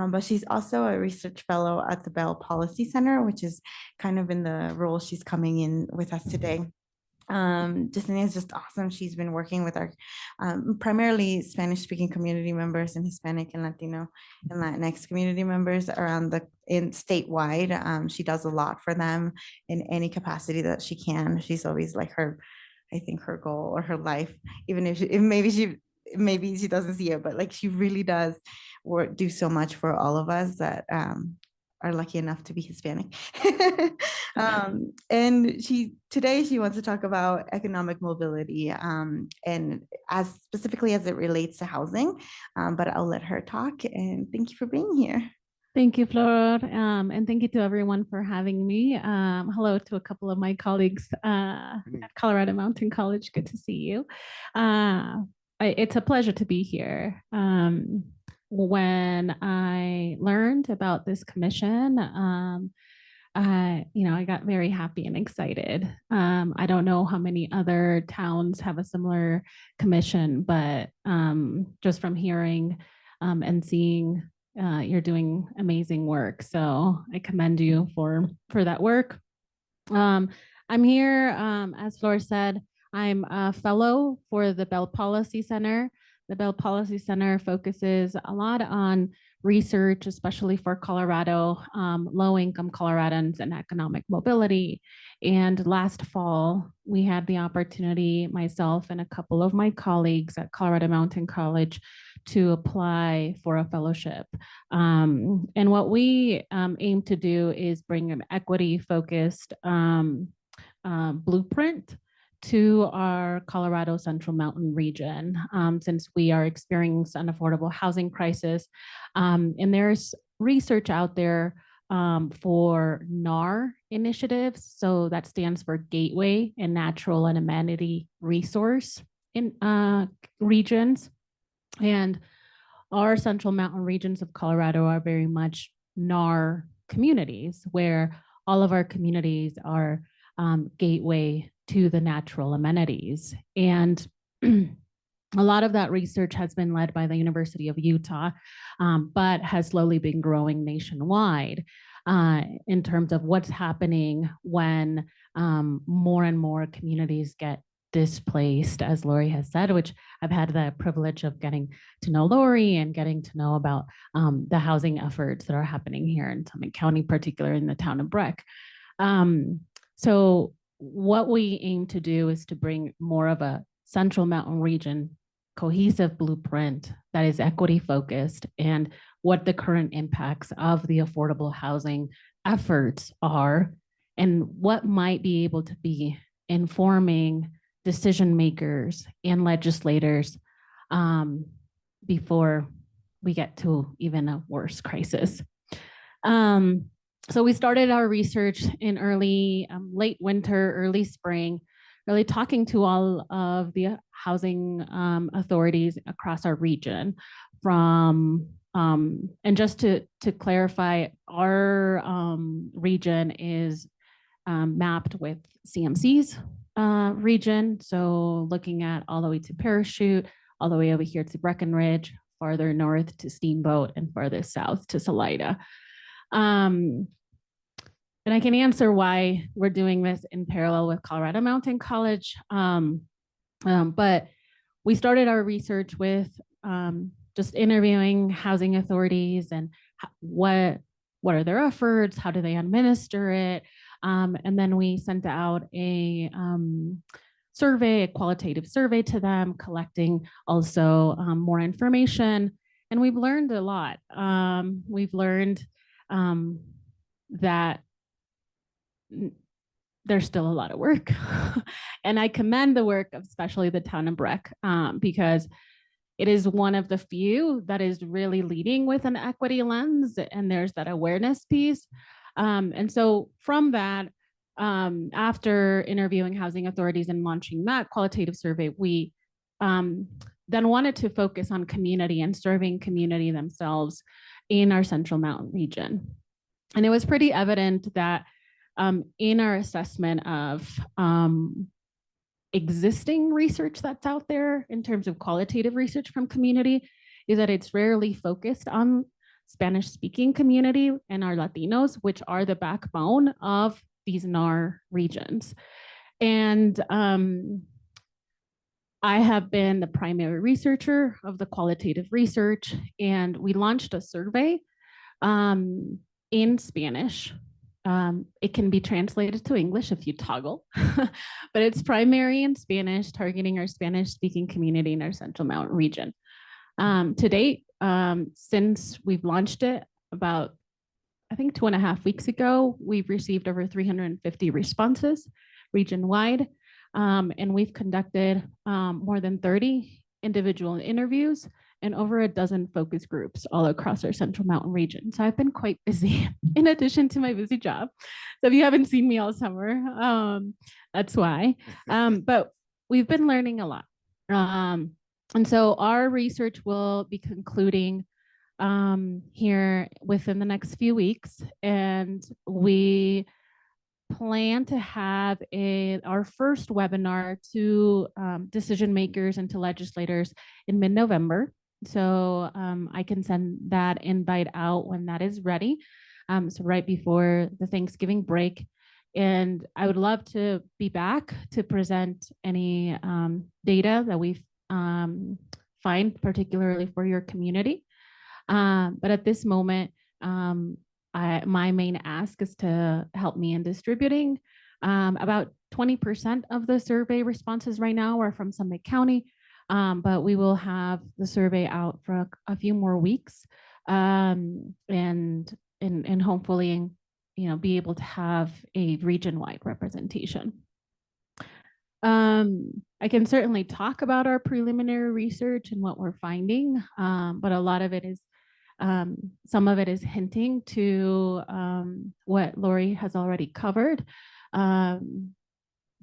but she's also a research fellow at the Bell Policy Center, which is kind of in the role she's coming in with us today. Yesenia is just awesome. She's been working with our primarily Spanish-speaking community members and Hispanic and Latino and Latinx community members around in statewide. She does a lot for them in any capacity that she can. She's always like I think her goal or her life, even if maybe she doesn't see it, but like she really does do so much for all of us that are lucky enough to be Hispanic. And today she wants to talk about economic mobility and as specifically as it relates to housing, but I'll let her talk and thank you for being here. Thank you, Flor, and thank you to everyone for having me. Hello to a couple of my colleagues at Colorado Mountain College. Good to see you. It's a pleasure to be here. When I learned about this commission, I got very happy and excited. I don't know how many other towns have a similar commission, but just from hearing and seeing, you're doing amazing work. So I commend you for that work. I'm here, as Flor said, I'm a fellow for the Bell Policy Center. The Bell Policy Center focuses a lot on research, especially for Colorado, low-income Coloradans and economic mobility. And last fall, we had the opportunity, myself and a couple of my colleagues at Colorado Mountain College, to apply for a fellowship. And what we aim to do is bring an equity-focused blueprint to our Colorado Central Mountain region, since we are experiencing an affordable housing crisis. And there's research out there for NAR initiatives. So that stands for Gateway and Natural and Amenity Resource in regions. And our Central Mountain regions of Colorado are very much NAR communities, where all of our communities are gateway to the natural amenities. And a lot of that research has been led by the University of Utah, but has slowly been growing nationwide in terms of what's happening when more and more communities get displaced, as Lori has said, which I've had the privilege of getting to know Lori and getting to know about the housing efforts that are happening here in Summit County, particularly in the town of Breck. So what we aim to do is to bring more of a Central Mountain region cohesive blueprint that is equity focused and what the current impacts of the affordable housing efforts are and what might be able to be informing decision makers and legislators before we get to even a worse crisis. So we started our research in late winter, early spring, really talking to all of the housing authorities across our region and just to clarify, our region is mapped with CMC's region. So looking at all the way to Parachute, all the way over here to Breckenridge, farther north to Steamboat, and farther south to Salida. And I can answer why we're doing this in parallel with Colorado Mountain College. But we started our research with just interviewing housing authorities and what are their efforts, how do they administer it, and then we sent out a survey, a qualitative survey to them, collecting also more information, and we've learned a lot. We've learned that there's still a lot of work. And I commend the work of especially the town of Breck because it is one of the few that is really leading with an equity lens, and there's that awareness piece. And so from that, after interviewing housing authorities and launching that qualitative survey, we then wanted to focus on community and serving community themselves in our Central Mountain region. And it was pretty evident that in our assessment of existing research that's out there in terms of qualitative research from community is that it's rarely focused on Spanish speaking community and our Latinos, which are the backbone of these NAR regions. And I have been the primary researcher of the qualitative research, and we launched a survey in Spanish. It can be translated to English if you toggle, but it's primary in Spanish, targeting our Spanish-speaking community in our Central Mountain region. To date, since we've launched it about, I think 2.5 weeks ago, we've received over 350 responses region-wide, and we've conducted more than 30 individual interviews and over a dozen focus groups all across our Central Mountain region. So I've been quite busy in addition to my busy job. So if you haven't seen me all summer, that's why. But we've been learning a lot. And so our research will be concluding here within the next few weeks. And we plan to have our first webinar to decision makers and to legislators in mid-November. So I can send that invite out when that is ready. So right before the Thanksgiving break. And I would love to be back to present any data that we find particularly for your community. But at this moment, my main ask is to help me in distributing. About 20% of the survey responses right now are from Summit County, but we will have the survey out for a few more weeks, and hopefully, be able to have a region-wide representation. I can certainly talk about our preliminary research and what we're finding, but a lot of it is some of it is hinting to what Lori has already covered,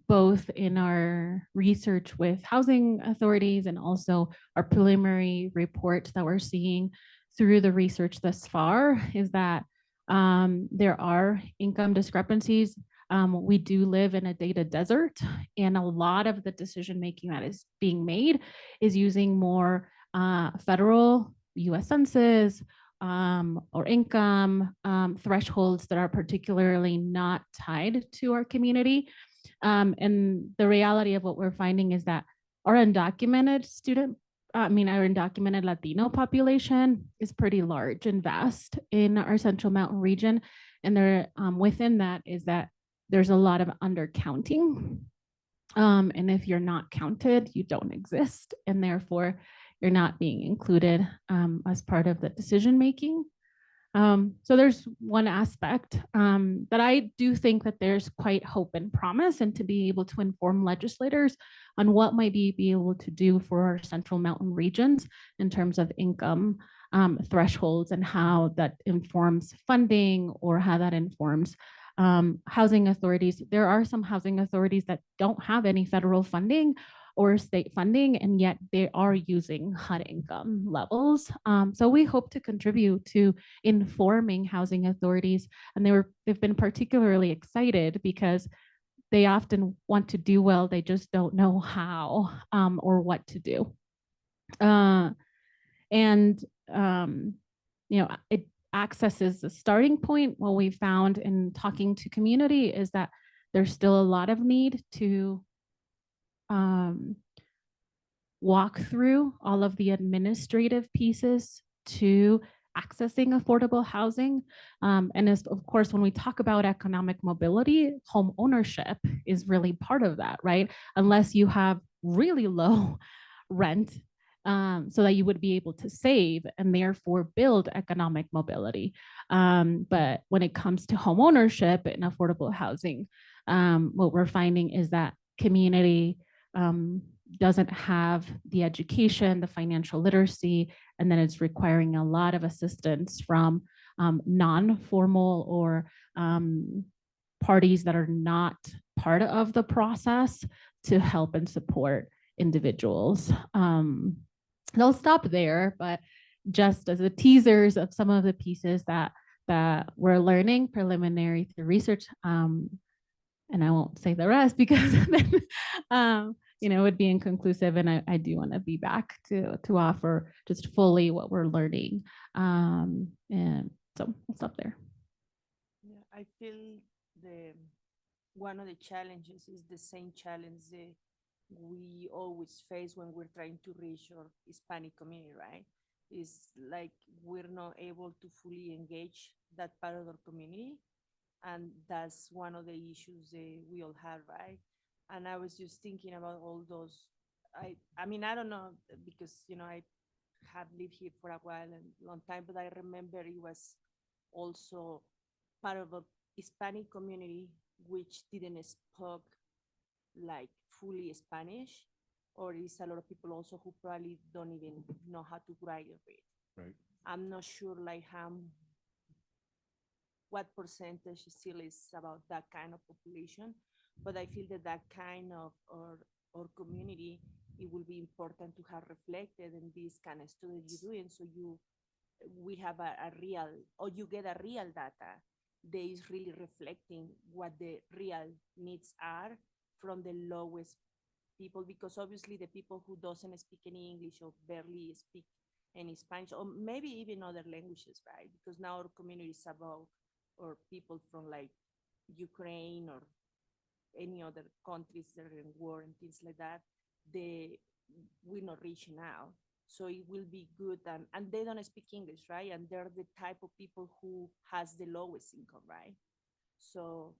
both in our research with housing authorities and also our preliminary reports that we're seeing through the research thus far is that there are income discrepancies. We do live in a data desert, and a lot of the decision-making that is being made is using more federal US Census or income thresholds that are particularly not tied to our community. And the reality of what we're finding is that our undocumented our undocumented Latino population is pretty large and vast in our Central Mountain region. And there, within that is that there's a lot of undercounting And if you're not counted, you don't exist, and therefore you're not being included as part of the decision making. So there's one aspect that I do think that there's quite hope and promise, and to be able to inform legislators on what might be able to do for our Central Mountain regions in terms of income thresholds, and how that informs funding, or how that informs housing authorities. There are some housing authorities that don't have any federal funding or state funding, and yet they are using HUD income levels. So we hope to contribute to informing housing authorities, and they've been particularly excited because they often want to do well, they just don't know how or what to do. And access is the starting point. What we found in talking to community is that there's still a lot of need to walk through all of the administrative pieces to accessing affordable housing. And as, of course, when we talk about economic mobility, home ownership is really part of that, right? Unless you have really low rent, so that you would be able to save and therefore build economic mobility. But when it comes to home ownership and affordable housing, what we're finding is that community doesn't have the education, the financial literacy, and then it's requiring a lot of assistance from non-formal or parties that are not part of the process to help and support individuals. They'll stop there, but just as the teasers of some of the pieces that we're learning preliminary through research, and I won't say the rest because then it would be inconclusive, and I do want to be back to offer just fully what we're learning. And so I'll stop there. Yeah, I feel one of the challenges is the same challenge that we always face when we're trying to reach our Hispanic community, right? It's like we're not able to fully engage that part of our community. And that's one of the issues that we all have, right? And I was just thinking about all those. I mean, I don't know, because I have lived here for a while and long time, but I remember it was also part of a Hispanic community which didn't speak like fully Spanish, or is a lot of people also who probably don't even know how to write or read. Right. I'm not sure like what percentage still is about that kind of population, but I feel that kind of or community, it will be important to have reflected in this kind of study you're doing, so we have a real, or you get a real data that is really reflecting what the real needs are from the lowest people, because obviously the people who doesn't speak any English or barely speak any Spanish, or maybe even other languages, right? Because now our community is about, or people from like Ukraine or any other countries that are in war and things like that, we're not reaching out. So it will be good, and they don't speak English, right? And they're the type of people who has the lowest income, right? So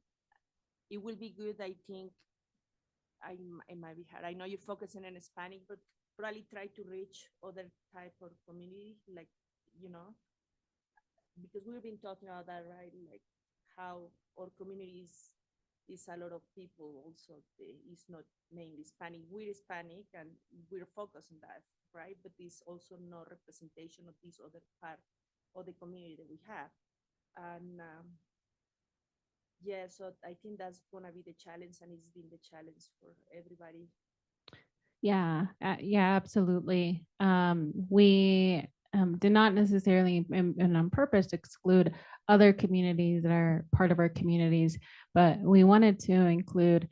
it will be good, I think. It might be hard. I know you're focusing on Hispanic, but probably try to reach other type of community, like, because we've been talking about that, right? Like how our communities is a lot of people also is not mainly Hispanic. We're Hispanic and we're focused on that, right? But it's also no representation of this other part of the community that we have. And yeah, so I think that's gonna be the challenge, and it's been the challenge for everybody. Yeah, absolutely. We did not necessarily, and on purpose, exclude other communities that are part of our communities, but we wanted to include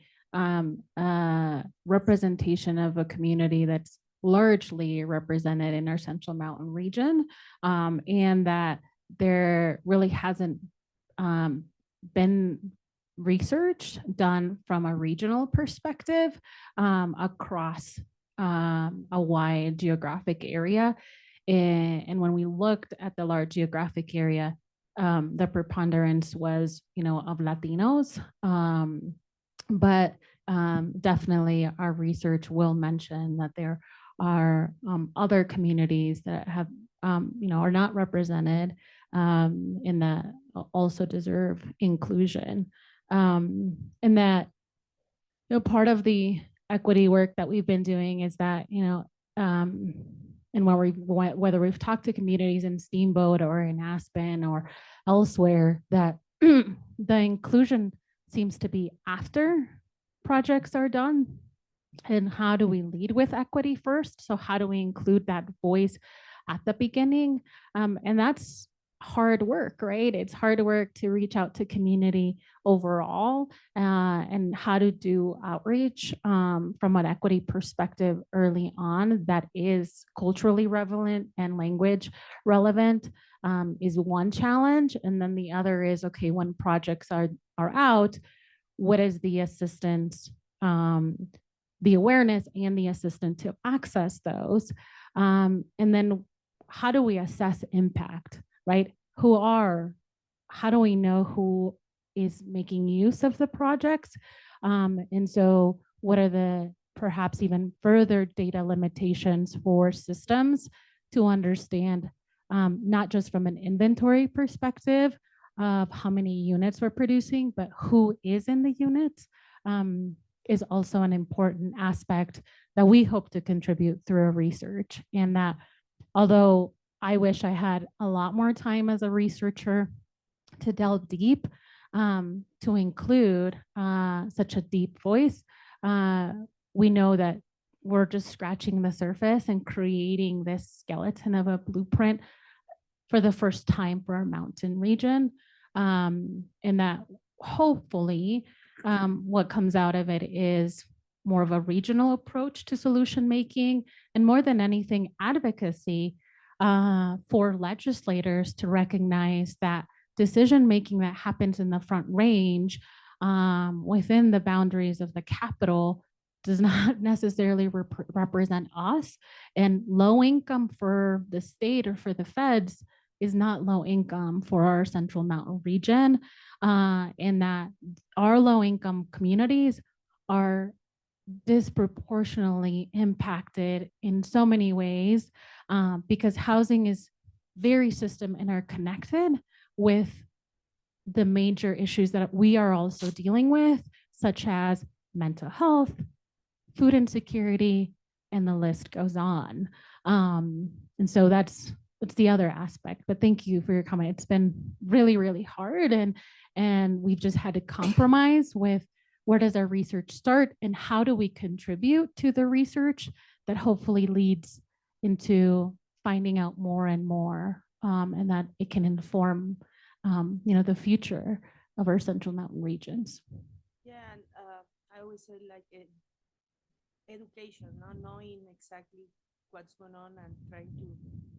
representation of a community that's largely represented in our Central Mountain region, and that there really hasn't been research done from a regional perspective across a wide geographic area. And when we looked at the large geographic area, the preponderance was, of Latinos, but definitely our research will mention that there are other communities that have, are not represented and that also deserve inclusion. And that, part of the equity work that we've been doing is that, and whether we've talked to communities in Steamboat or in Aspen or elsewhere, that the inclusion seems to be after projects are done. And how do we lead with equity first? So how do we include that voice at the beginning? And that's hard work, right? It's hard work to reach out to community overall and how to do outreach from an equity perspective early on that is culturally relevant and language relevant is one challenge. And then the other is, okay, when projects are out, what is the assistance, the awareness and the assistance to access those? And then how do we assess impact, right? How do we know who is making use of the projects? And so what are the perhaps even further data limitations for systems to understand, not just from an inventory perspective of how many units we're producing, but who is in the units is also an important aspect that we hope to contribute through our research. And that although I wish I had a lot more time as a researcher to delve deep, to include such a deep voice, we know that we're just scratching the surface and creating this skeleton of a blueprint for the first time for our mountain region. And that hopefully what comes out of it is more of a regional approach to solution making, and more than anything, advocacy for legislators to recognize that decision making that happens in the Front Range within the boundaries of the capital does not necessarily represent us. And low income for the state or for the feds is not low income for our Central Mountain region, and that our low income communities are disproportionately impacted in so many ways because housing is very system interconnected with the major issues that we are also dealing with, such as mental health, food insecurity, and the list goes on. And so that's the other aspect. But thank you for your comment. It's been really, really hard, and we've just had to compromise with where does our research start and how do we contribute to the research that hopefully leads into finding out more and more, and that it can inform, the future of our Central Mountain regions. Yeah, and I always say like education, not knowing exactly what's going on and trying to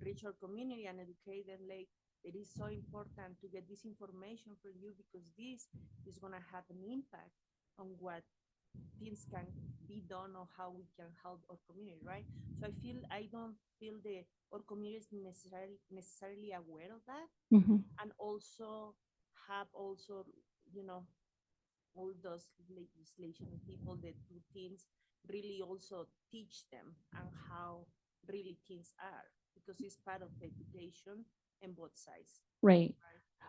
reach our community and educate them. Like it is so important to get this information from you because this is going to have an impact on what things can be done or how we can help our community, right? So I don't feel our community is necessarily aware of that, and also have all those legislation people that do things really also teach them and how really things are, because it's part of education in both sides. Right.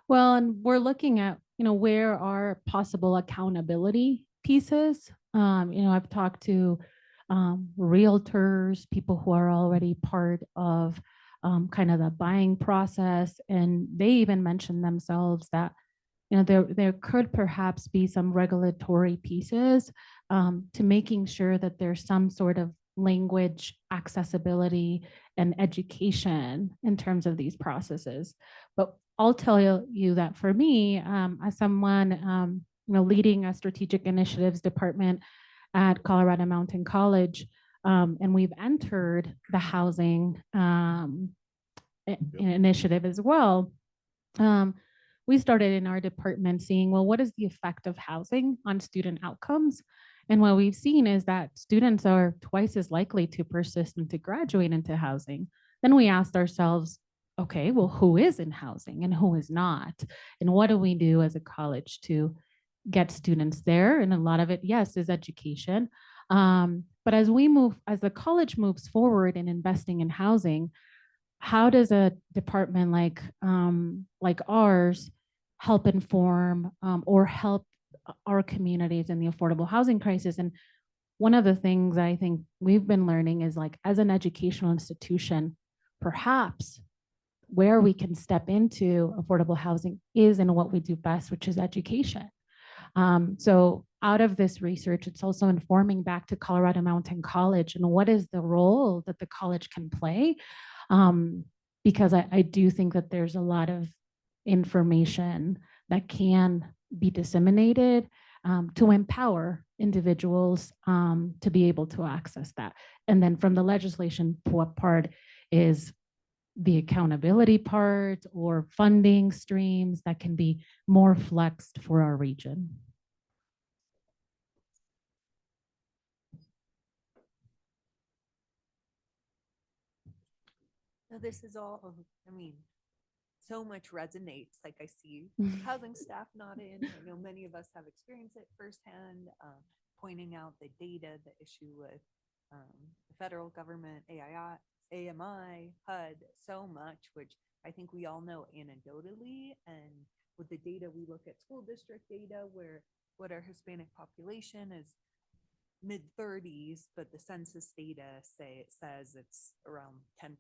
Well, and we're looking at, where are possible accountability pieces. I've talked to realtors, people who are already part of kind of the buying process, and they even mentioned themselves that there could perhaps be some regulatory pieces to making sure that there's some sort of language accessibility and education in terms of these processes. But I'll tell you that for me, as someone leading a strategic initiatives department at Colorado Mountain College, and we've entered the housing initiative as well. We started in our department seeing, well, what is the effect of housing on student outcomes? And what we've seen is that students are twice as likely to persist and to graduate into housing. Then we asked ourselves, okay, well, who is in housing and who is not? And what do we do as a college to get students there. And a lot of it, yes, is education. But as the college moves forward in investing in housing, how does a department like ours help inform or help our communities in the affordable housing crisis? And one of the things I think we've been learning is, like, as an educational institution, perhaps where we can step into affordable housing is in what we do best, which is education. So out of this research, it's also informing back to Colorado Mountain College and what is the role that the college can play. Because I do think that there's a lot of information that can be disseminated to empower individuals to be able to access that. And then from the legislation part is the accountability part or funding streams that can be more flexed for our region. So this is all, I mean, so much resonates. Like, I see housing staff nodding. I know many of us have experienced it firsthand, pointing out the data, the issue with the federal government, AMI, HUD, so much, which I think we all know anecdotally. And with the data, we look at school district data where what our Hispanic population is mid 30s, but the census data says it's around 10%.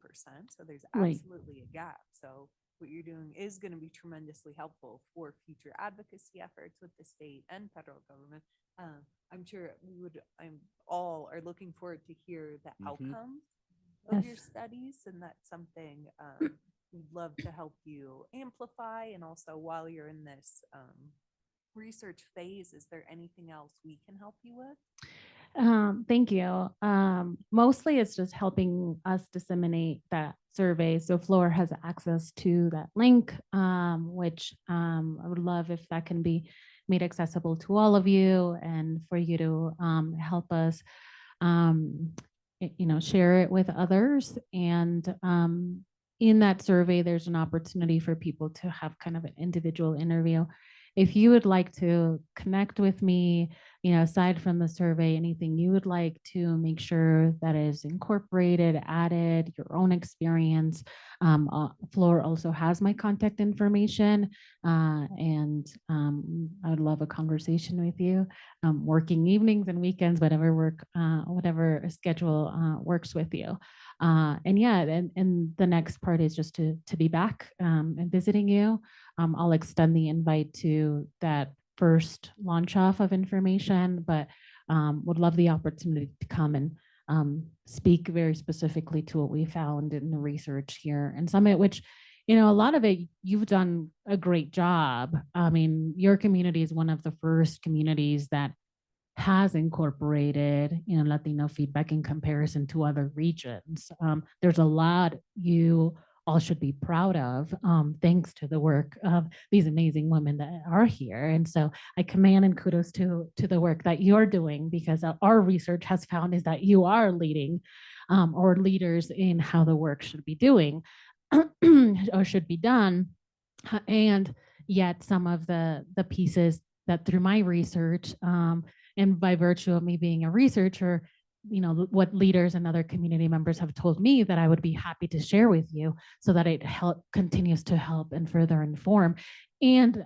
So there's Right. absolutely a gap. So what you're doing is going to be tremendously helpful for future advocacy efforts with the state and federal government. I'm sure I'm all are looking forward to hear the outcomes of your Yes. studies, and that's something we'd love to help you amplify. And also, while you're in this research phase, is there anything else we can help you with? Thank you. Mostly it's just helping us disseminate that survey. So Floor has access to that link, which I would love if that can be made accessible to all of you and for you to help us, share it with others. And in that survey, there's an opportunity for people to have kind of an individual interview. If you would like to connect with me, aside from the survey, anything you would like to make sure that is incorporated, added, your own experience, Floor also has my contact information, and I would love a conversation with you, working evenings and weekends, whatever schedule works with you. And the next part is just to be back and visiting you. I'll extend the invite to that first launch off of information, but would love the opportunity to come and speak very specifically to what we found in the research here and Summit, which, a lot of it, you've done a great job. I mean, your community is one of the first communities that has incorporated, Latino feedback in comparison to other regions. There's a lot you all should be proud of, thanks to the work of these amazing women that are here. And so I commend and kudos to the work that you're doing, because our research has found is that you are leading or leaders in how the work should be doing or should be done. And yet some of the pieces that through my research, and by virtue of me being a researcher, what leaders and other community members have told me that I would be happy to share with you so that it continues to help and further inform. And,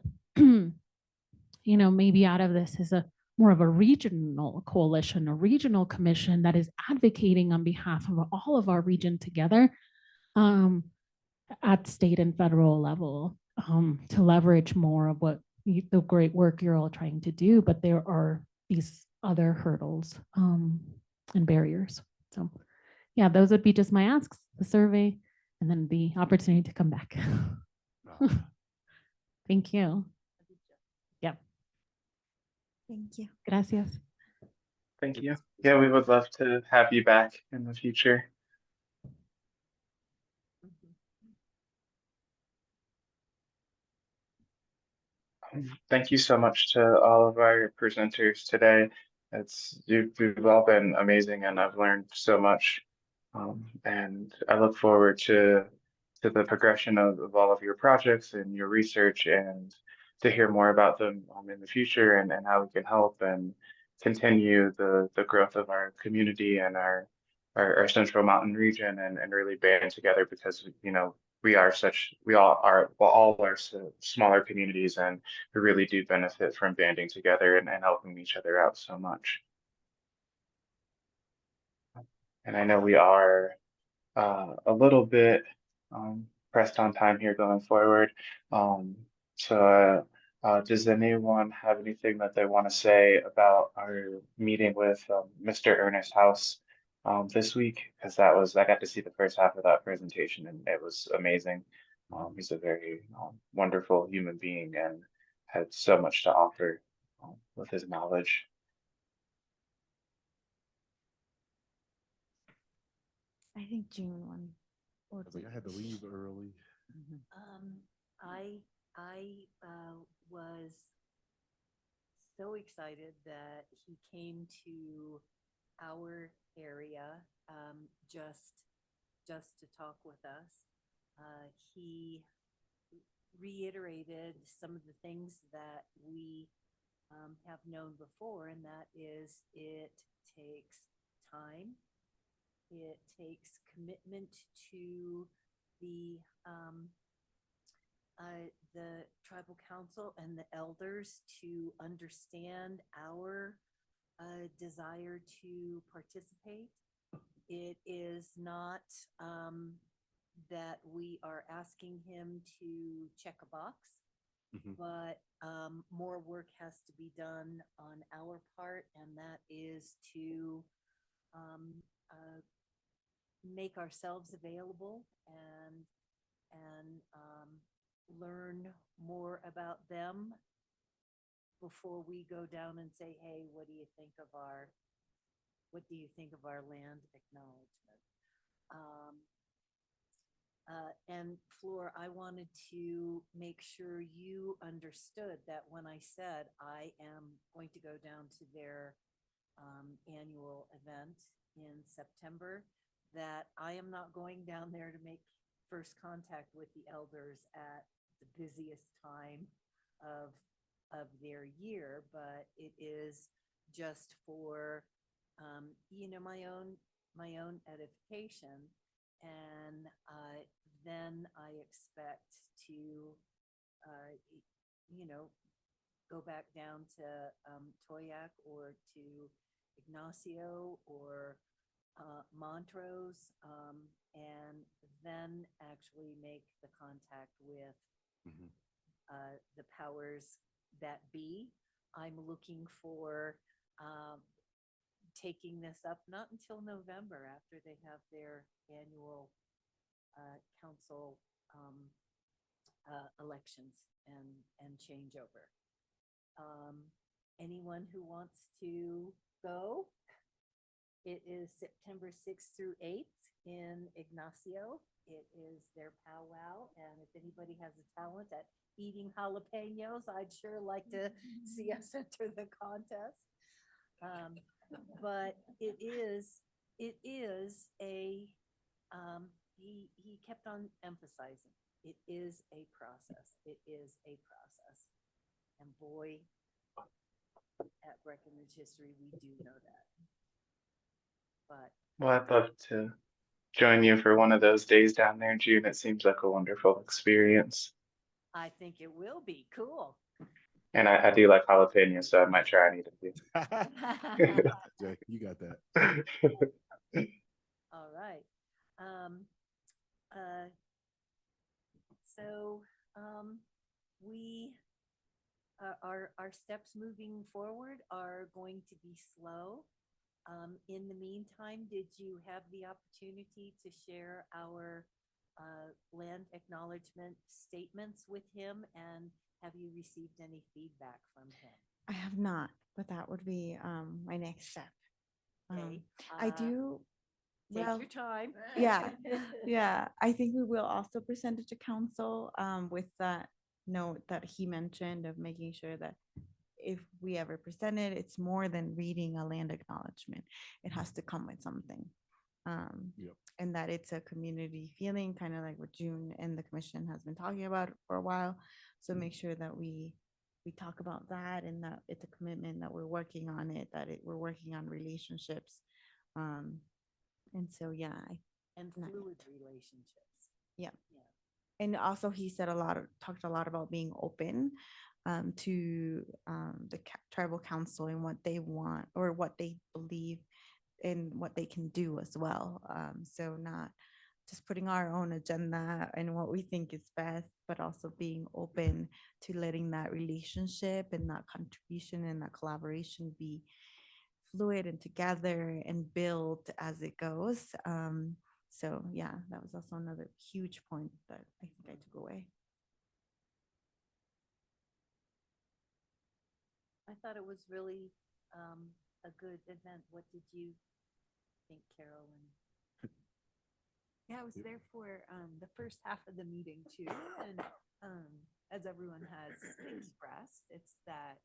maybe out of this is more of a regional coalition, a regional commission that is advocating on behalf of all of our region together at state and federal level, to leverage more of what the great work you're all trying to do. But there are these other hurdles and barriers. So yeah, those would be just my asks, the survey, and then the opportunity to come back. Thank you. Yep. Thank you. Gracias. Thank you. Yeah, we would love to have you back in the future. Thank you so much to all of our presenters today. You've all been amazing, and I've learned so much. And I look forward to the progression of all of your projects and your research, and to hear more about them in the future and how we can help and continue the growth of our community and our Central Mountain region and really band together because we all are well, all are smaller communities and we really do benefit from banding together and helping each other out so much. And I know we are a little bit pressed on time here going forward. Does anyone have anything that they want to say about our meeting with Mr. Ernest House this week? Because I got to see the first half of that presentation and it was amazing. He's a very wonderful human being and had so much to offer with his knowledge. I think June 1 I or was like, I had to leave early. I was so excited that he came to our area just to talk with us. He reiterated some of the things that we have known before, and that is it takes time. It takes commitment to the tribal council and the elders to understand our desire to participate. It is not that we are asking him to check a box, but more work has to be done on our part, and that is to make ourselves available and learn more about them before we go down and say, hey, what do you think of our land acknowledgement? And Flor, I wanted to make sure you understood that when I said I am going to go down to their annual event in September, that I am not going down there to make first contact with the elders at the busiest time of their year, but it is just for my own edification. And then I expect to go back down to Toyac or to Ignacio or Montrose, and then actually make the contact with the powers that be. I'm looking for taking this up not until November after they have their annual council elections and changeover. Anyone who wants to go? It is September 6th through 8th in Ignacio. It is their powwow, and if anybody has a talent at eating jalapenos, I'd sure like to see us enter the contest. But it is a he kept on emphasizing it is a process. It is a process, and boy, at Breckenridge history, we do know that. But Well, I'd love to join you for one of those days down there in June. It seems like a wonderful experience. I think it will be cool. And I do like jalapenos, so I might try any of you. Jay, you got that. All right. So we our steps moving forward are going to be slow. In the meantime, did you have the opportunity to share our land acknowledgement statements with him, and have you received any feedback from him? I have not, but that would be my next step. Okay. I do. Take Well, your time. yeah, yeah. I think we will also present it to council with that note that he mentioned of making sure that if we ever present it, it's more than reading a land acknowledgement. It has to come with something. And that it's a community feeling, kind of like what June and the commission has been talking about for a while. So make sure that we we talk about that and that it's a commitment that we're working on it, we're working on relationships. And so, yeah, And Nice. fluid relationships. Yeah. Yeah. and also he said talked a lot about being open to the tribal council and what they want or what they believe and what they can do as well. So not just putting our own agenda and what we think is best, but also being open to letting that relationship and that contribution and that collaboration be fluid and together and build as it goes. So yeah, that was also another huge point that I think I took away. I thought it was really a good event. What did you think, Carolyn? Yeah, I was there for the first half of the meeting too, and as everyone has expressed, it's that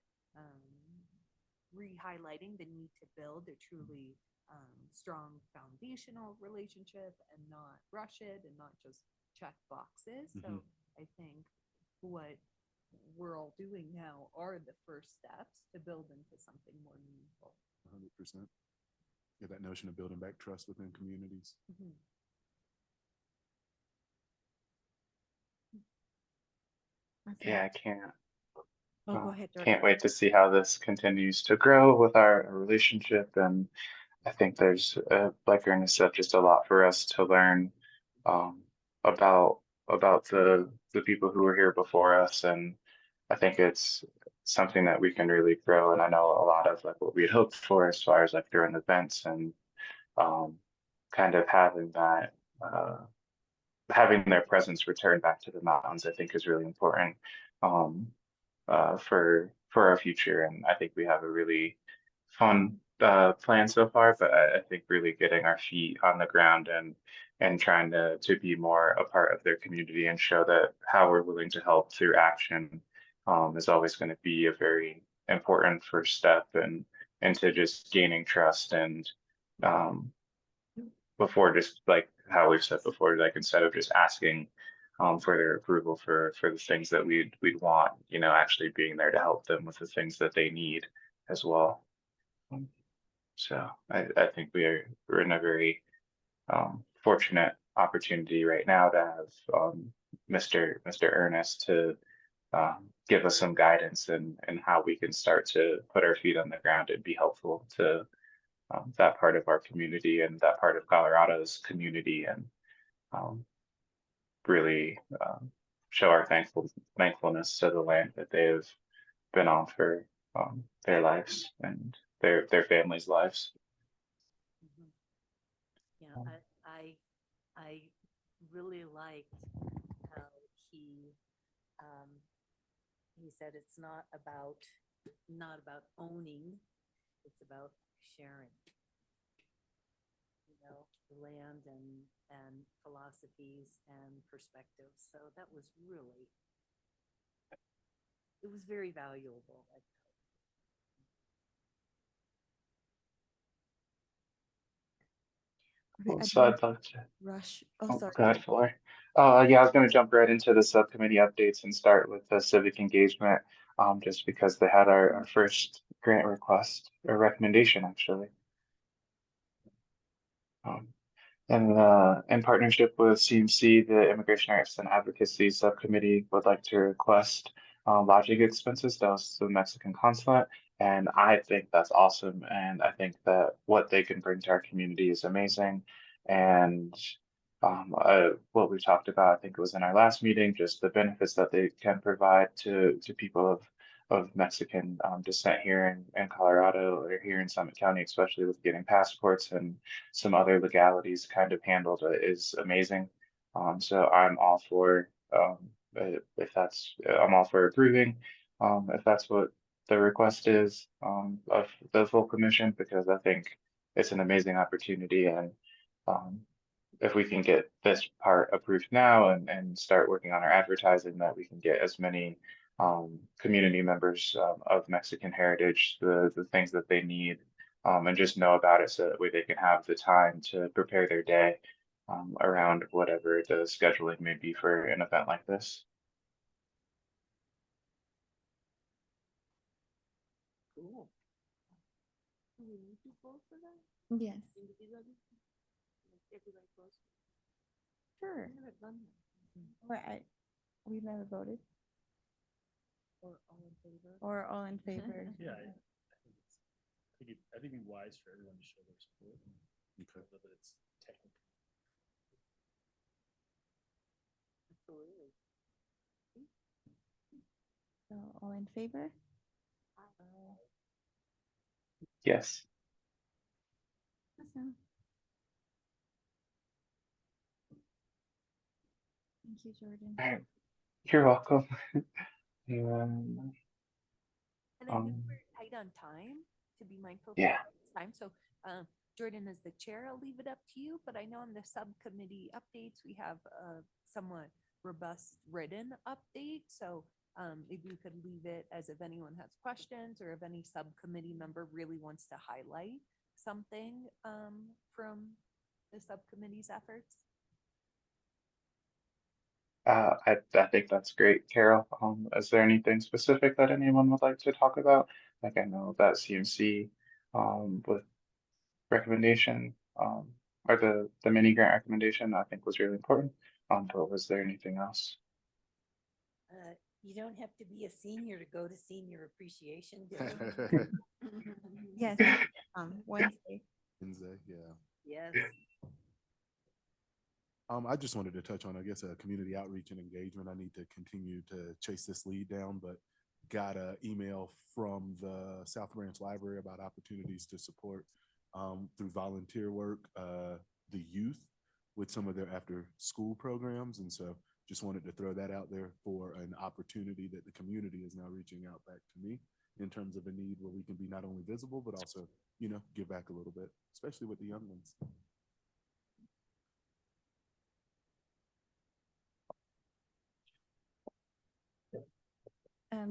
re-highlighting the need to build a truly strong foundational relationship and not rush it and not just check boxes. So I think what we're all doing now are the first steps to build into something more meaningful. 100%. Yeah, that notion of building back trust within communities. Yeah, I can't. Oh, go ahead, Jordan. Can't wait to see how this continues to grow with our relationship. And I think there's, like Ernest said, just a lot for us to learn um, about the people who were here before us. And I think it's something that we can really grow. And I know a lot of like what we had hoped for as far as like during events and um, kind of having that having their presence return back to the mountains, I think is really important. Um, for our future. And I think we have a really fun plan so far. But I think really getting our feet on the ground and trying to be more a part of their community and show that how we're willing to help through action is always going to be a very important first step and into just gaining trust and um, before just like how we've said before, like instead of just asking for their approval for the things that we'd want, you know, actually being there to help them with the things that they need as well. So I think we're in a very fortunate opportunity right now to have Mr. Ernest to give us some guidance and how we can start to put our feet on the ground and be helpful to that part of our community and that part of Colorado's community and um, really show our thankfulness to the land that they've been on for their lives and their families' lives. Yeah, I really liked how he said it's not about owning, it's about sharing. You know, the land and philosophies and perspectives. So that was really, it was very valuable. I felt. Okay, I So don't I'd like to rush. Oh, oh, sorry. go ahead, Floor. Yeah, I was going to jump right into the subcommittee updates and start with the civic engagement, just because they had our first grant request or recommendation actually. Um, And in partnership with CMC, the Immigration Rights and Advocacy Subcommittee would like to request lodging expenses to host the Mexican consulate. And I think that's awesome. And I think that what they can bring to our community is amazing. And what we talked about, I think it was in our last meeting, just the benefits that they can provide to people of Mexican descent here in Colorado or here in Summit County, especially with getting passports and some other legalities kind of handled is amazing. So I'm all for if that's I'm all for approving if that's what the request is of the full commission because I think it's an amazing opportunity and um, if we can get this part approved now and start working on our advertising that we can get as many community members of Mexican heritage the things that they need and just know about it so that way they can have the time to prepare their day around whatever the scheduling may be for an event like this. vote for that Yes, individually? Like everybody votes? sure. I've never done that. We've never voted Or all in favor? or all in favor. Yeah, I think it'd be wise for everyone to show their support. Whether it's technical. Absolutely. So all in favor? Yes. Awesome. Thank you, Jordan. All right. You're welcome. And, And I know Um, we're tight on time, to be mindful of yeah. time. So, Jordan, as the chair, I'll leave it up to you. But I know in the subcommittee updates, we have a somewhat robust written update. So maybe we could leave it as if anyone has questions or if any subcommittee member really wants to highlight something from the subcommittee's efforts. I think that's great, Carol. Is there anything specific that anyone would like to talk about? Like I know that CMC with recommendation or the mini grant recommendation I think was really important. But was there anything else? You don't have to be a senior to go to senior appreciation day. Yes, Wednesday. Wednesday, yeah. Yes. I just wanted to touch on, I guess, community outreach and engagement. I need to continue to chase this lead down, but got an email from the South Branch Library about opportunities to support through volunteer work, the youth with some of their after school programs. And so just wanted to throw that out there for an opportunity that the community is now reaching out back to me in terms of a need where we can be not only visible, but also, you know, give back a little bit, especially with the young ones.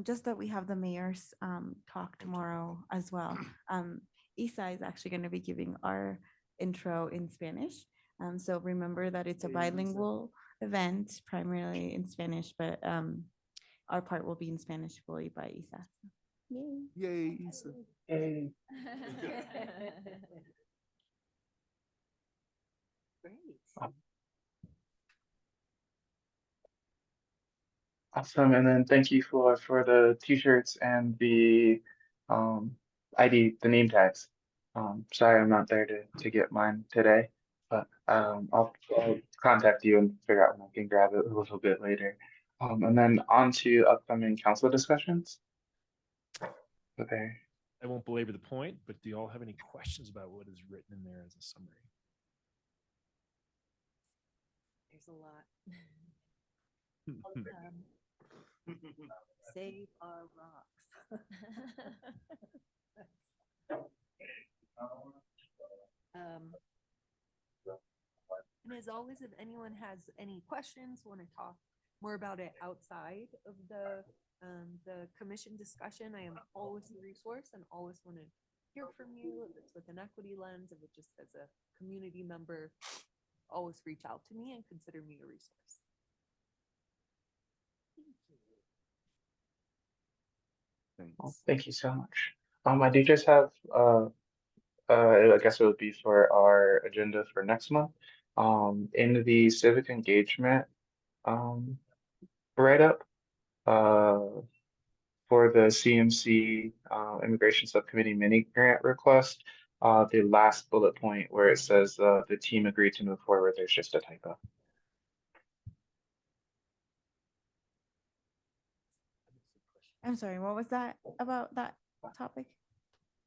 Just that we have the mayor's talk tomorrow as well. Isa is actually going to be giving our intro in Spanish. So remember that it's a bilingual event, primarily in Spanish, but our part will be in Spanish fully by Isa. Yay. Yay, Issa. Hey. Great. Awesome. And then thank you for the t-shirts and the ID, the name tags. Sorry I'm not there to get mine today, but I'll contact you and figure out when I can grab it a little bit later. And then on to upcoming council discussions. Okay. I won't belabor the point, but do you all have any questions about what is written in there as a summary? There's a lot. Save our rocks. And as always, if anyone has any questions, want to talk more about it outside of the commission discussion, I am always a resource and always want to hear from you. If it's with an equity lens, if it's just as a community member, always reach out to me and consider me a resource. Thanks. Thank you so much. I do just have I guess it would be for our agenda for next month. In the civic engagement write-up for the CMC Immigration Subcommittee mini grant request, the last bullet point where it says the team agreed to move forward, there's just a typo. I'm sorry, what was that about that topic?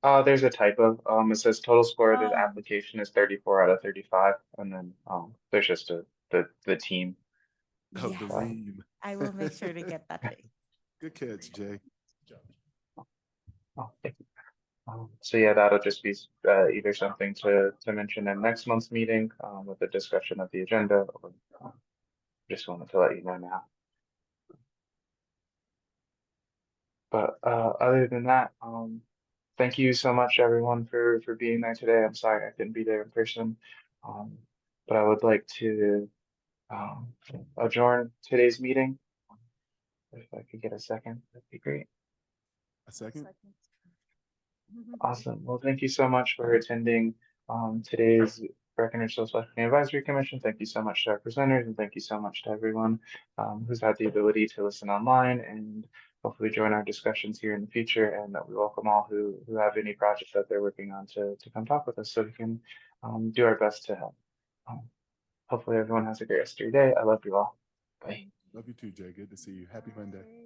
There's a typo. It says total score of the Oh. application is 34 out of 35, and then there's just the team. Oh, Yes. the ream. I will make sure to get that fixed. Good catch, Jay. Oh, thank you. So yeah, that'll just be either something to mention in next month's meeting with the discussion of the agenda, or just wanted to let you know now. But other than that, thank you so much everyone for being there today. I'm sorry I couldn't be there in person, but I would like to adjourn today's meeting. If I could get a second, that'd be great. A second? Awesome. Well, thank you so much for attending today's Breckenridge Social Equity Advisory Commission. Thank you so much to our presenters, and thank you so much to everyone who's had the ability to listen online and hopefully join our discussions here in the future. And that we welcome all who have any projects that they're working on to come talk with us so we can do our best to help. Hopefully everyone has a great rest of your day. I love you all. Bye. Love you too, Jay. Good to see you. Happy Monday.